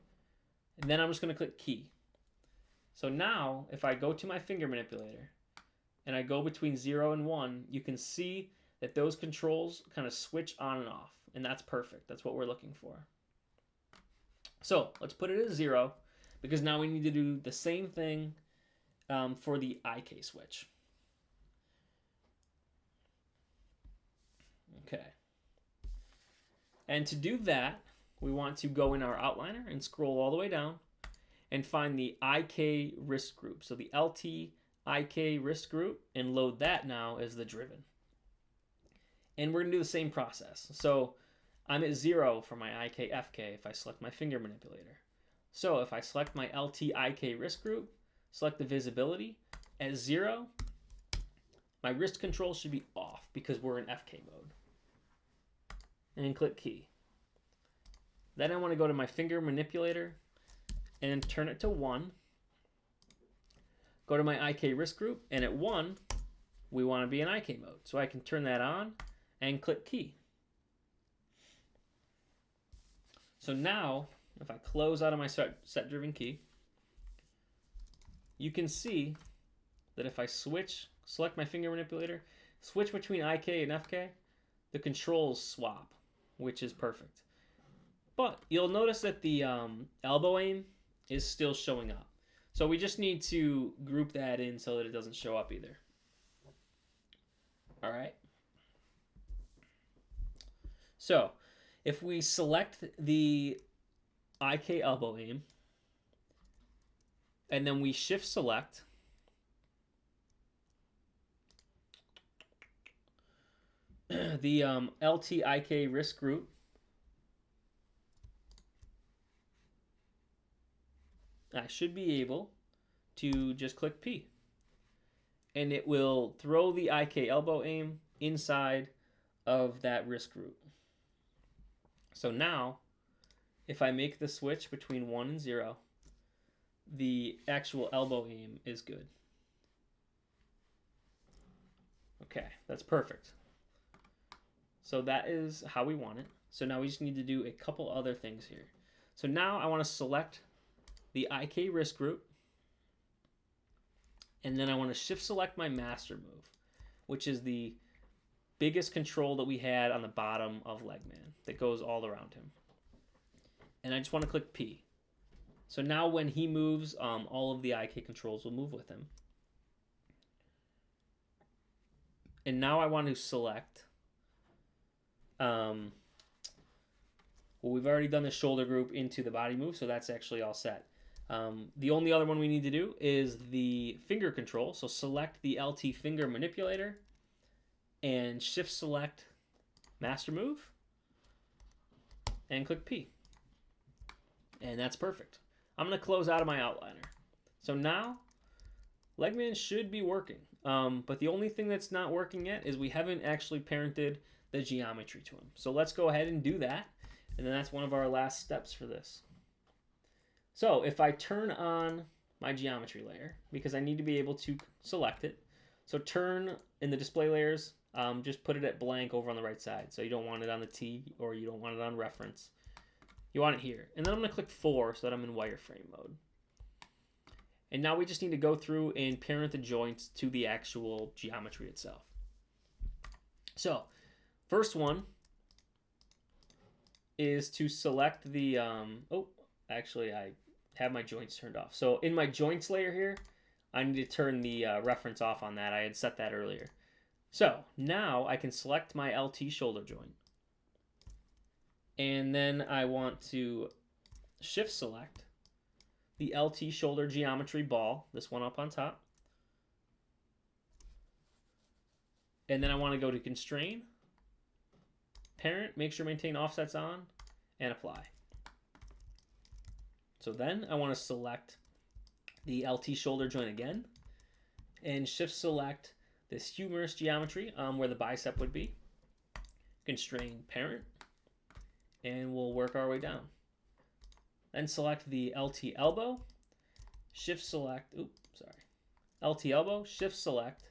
And then I'm just going to click key. So now if I go to my finger manipulator and I go between 0 and 1, you can see that those controls kind of switch on and off. And that's perfect. That's what we're looking for. So let's put it at 0 because now we need to do the same thing for the IK switch. Okay. And to do that, we want to go in our outliner and scroll all the way down and find the IK wrist group. So the LT IK wrist group, and load that now as the driven. And we're going to do the same process. So I'm at 0 for my IK FK if I select my finger manipulator. So if I select my LT IK wrist group, select the visibility at 0, my wrist control should be off because we're in FK mode. And click key. Then I want to go to my finger manipulator and turn it to 1. Go to my IK wrist group, and at 1, we want to be in IK mode. So I can turn that on and click key. So now, if I close out of my set driven key, you can see that if I select my finger manipulator, switch between IK and FK, the controls swap, which is perfect. But you'll notice that the elbow aim is still showing up. So we just need to group that in so that it doesn't show up either. All right. So if we select the IK elbow aim, and then we shift select, the LT IK wrist group, I should be able to just click P. And it will throw the IK elbow aim inside of that wrist group. So now, if I make the switch between 1 and 0, the actual elbow aim is good. Okay, that's perfect. So that is how we want it. So now we just need to do a couple other things here. So now I want to select the IK wrist group, and then I want to shift select my master move, which is the biggest control that we had on the bottom of LegMan that goes all around him. And I just want to click P. So now when he moves, all of the IK controls will move with him. And now I want to select, well, we've already done the shoulder group into the body move, so that's actually all set. The only other one we need to do is the finger control. So select the LT finger manipulator and shift select master move and click P. And that's perfect. I'm going to close out of my outliner. So now LegMan should be working. But the only thing that's not working yet is we haven't actually parented the geometry to him. So let's go ahead and do that. And then that's one of our last steps for this. So if I turn on my geometry layer, because I need to be able to select it. So turn in the display layers, just put it at blank over on the right side. So you don't want it on the T or you don't want it on reference. You want it here. And then I'm going to click 4 so that I'm in wireframe mode. And now we just need to go through and parent the joints to the actual geometry itself. So, first one is to select the, actually I have my joints turned off. So in my joints layer here, I need to turn the reference off on that. I had set that earlier. So now I can select my LT shoulder joint. And then I want to shift select the LT shoulder geometry ball, this one up on top. And then I want to go to constrain, parent, make sure maintain offsets on, and apply. So then I want to select the LT shoulder joint again and shift select this humerus geometry where the bicep would be. Constrain parent, and we'll work our way down. Then select the LT elbow, shift select, LT elbow, shift select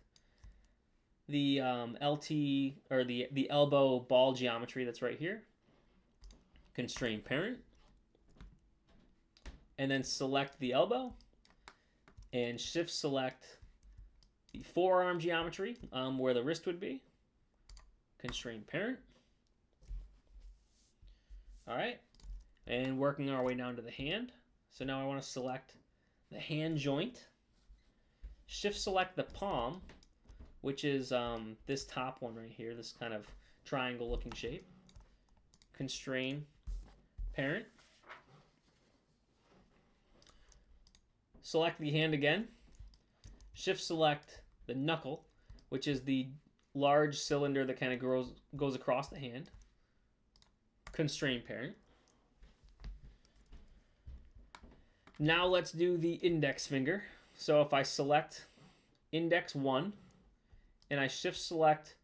the LT or the elbow ball geometry that's right here. Constrain parent, and then select the elbow and shift select the forearm geometry where the wrist would be. Constrain parent. All right, and working our way down to the hand. So now I want to select the hand joint, shift select the palm, which is this top one right here, this kind of triangle looking shape. Constrain parent. Select the hand again, shift select the knuckle, which is the large cylinder that kind of goes across the hand. Constrain parent. Now let's do the index finger. So if I select index 1 and I shift select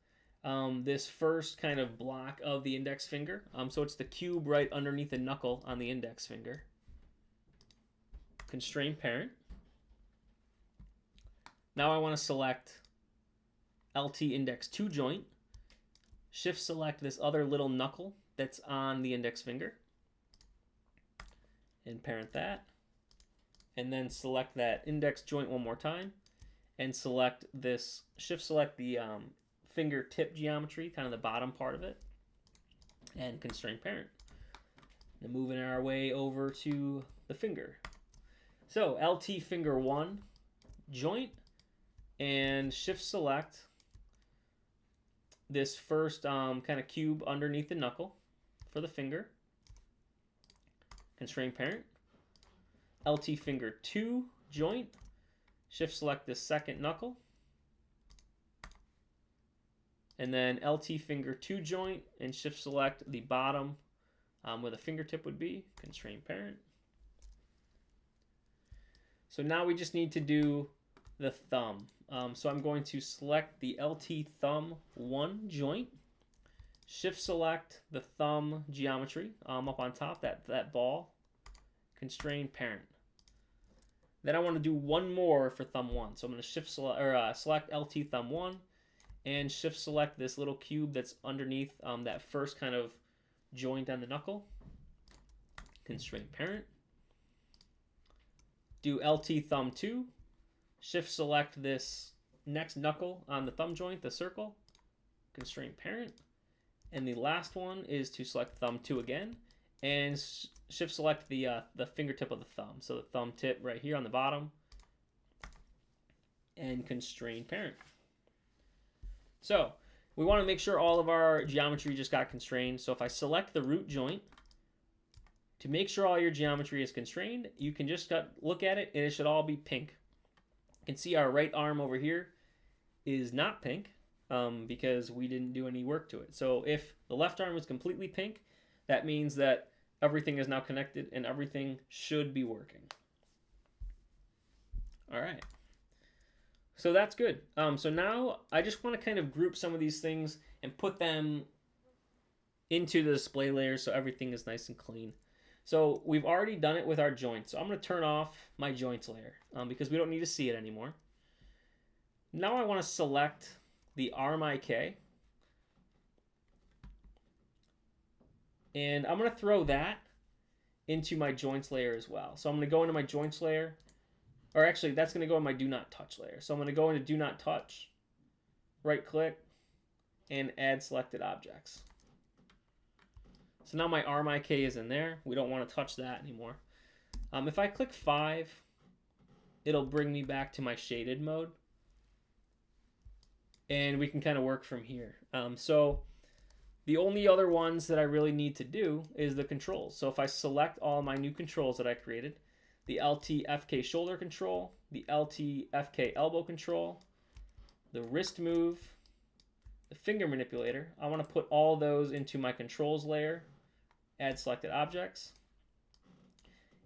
this first kind of block of the index finger, so it's the cube right underneath the knuckle on the index finger. Constrain parent. Now I want to select LT index 2 joint, shift select this other little knuckle that's on the index finger, and parent that, and then select that index joint one more time, and select this, shift select the fingertip geometry, kind of the bottom part of it, and constrain parent. And moving our way over to the finger. So LT finger 1 joint, and shift select this first kind of cube underneath the knuckle for the finger. Constrain parent. LT finger 2 joint, shift select this second knuckle, and then LT finger 2 joint and shift select the bottom where the fingertip would be. Constrain parent. So now we just need to do the thumb. So I'm going to select the LT thumb 1 joint, shift select the thumb geometry up on top, that ball, constrain parent. Then I want to do one more for thumb 1. So I'm going to shift select or select LT thumb 1 and shift select this little cube that's underneath that first kind of joint on the knuckle. Constrain parent. Do LT thumb 2. Shift select this next knuckle on the thumb joint, the circle. Constrain parent. And the last one is to select thumb 2 again and shift select the fingertip of the thumb. So the thumb tip right here on the bottom, and constrain parent. So we want to make sure all of our geometry just got constrained. So if I select the root joint, to make sure all your geometry is constrained, you can just look at it and it should all be pink. You can see our right arm over here is not pink because we didn't do any work to it. So if the left arm is completely pink, that means that everything is now connected and everything should be working. All right. So that's good. So now I just want to kind of group some of these things and put them into the display layer so everything is nice and clean. So we've already done it with our joints. So I'm going to turn off my joints layer because we don't need to see it anymore. Now I want to select the arm IK. And I'm going to throw that into my joints layer as well. So I'm going to go into my joints layer, or actually that's going to go in my do not touch layer. So I'm going to go into do not touch, right click, and add selected objects. So now my arm IK is in there. We don't want to touch that anymore. If I click 5, it'll bring me back to my shaded mode. And we can kind of work from here. So the only other ones that I really need to do is the controls. So if I select all my new controls that I created, the LT FK shoulder control, the LT FK elbow control, the wrist move, the finger manipulator, I want to put all those into my controls layer, add selected objects.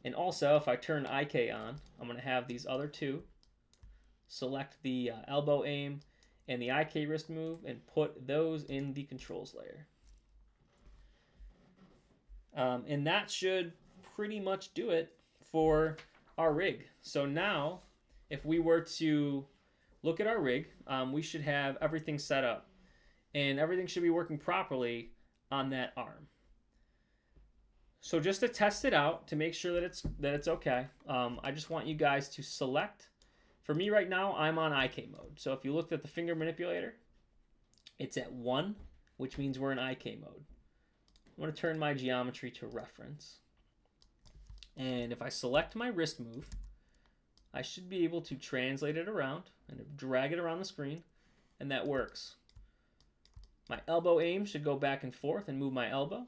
And also, if I turn IK on, I'm going to have these other two. Select the elbow aim and the IK wrist move and put those in the controls layer. And that should pretty much do it for our rig. So now, if we were to look at our rig, we should have everything set up. And everything should be working properly on that arm. So just to test it out, to make sure that it's okay, I just want you guys to select. For me right now, I'm on IK mode. So if you looked at the finger manipulator, it's at 1, which means we're in IK mode. I'm going to turn my geometry to reference. And if I select my wrist move, I should be able to translate it around and drag it around the screen, and that works. My elbow aim should go back and forth and move my elbow.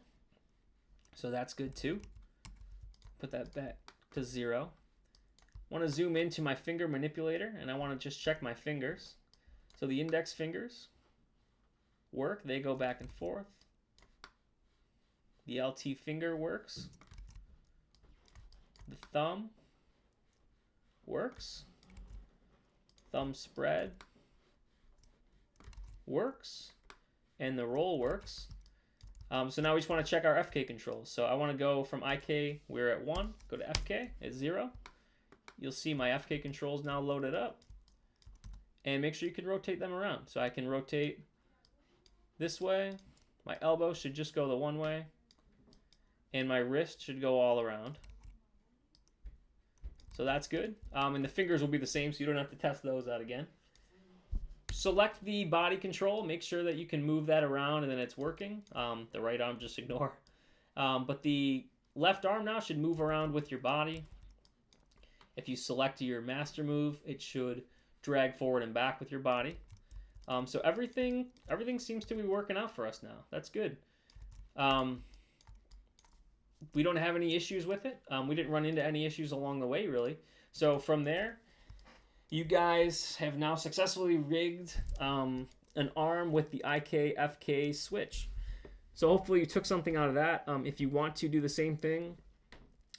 So that's good too. Put that back to 0. I want to zoom into my finger manipulator, and I want to just check my fingers. So the index fingers work. They go back and forth. The LT finger works. The thumb works. Thumb spread works. And the roll works. So now we just want to check our FK controls. So I want to go from IK, we're at 1, go to FK at 0. You'll see my FK controls now loaded up. And make sure you can rotate them around. So I can rotate this way. My elbow should just go the one way. And my wrist should go all around. So that's good. And the fingers will be the same, so you don't have to test those out again. Select the body control. Make sure that you can move that around and then it's working. The right arm, just ignore. But the left arm now should move around with your body. If you select your master move, it should drag forward and back with your body. So everything seems to be working out for us now. That's good. We don't have any issues with it. We didn't run into any issues along the way, really. So from there, you guys have now successfully rigged an arm with the IK FK switch. So hopefully you took something out of that. If you want to do the same thing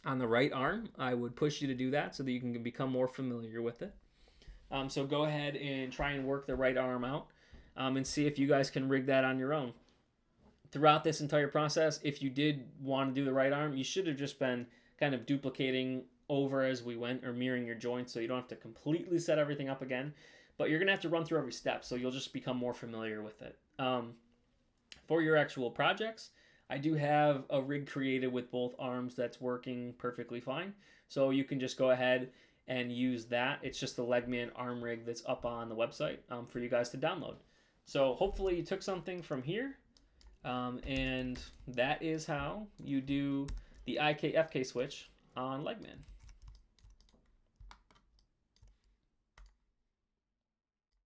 on the right arm, I would push you to do that so that you can become more familiar with it. So go ahead and try and work the right arm out and see if you guys can rig that on your own. Throughout this entire process, if you did want to do the right arm, you should have just been kind of duplicating over as we went or mirroring your joints so you don't have to completely set everything up again. But you're going to have to run through every step, so you'll just become more familiar with it. For your actual projects, I do have a rig created with both arms that's working perfectly fine. So you can just go ahead and use that. It's just the LegMan arm rig that's up on the website for you guys to download. So hopefully you took something from here. And that is how you do the IK-FK switch on LegMan.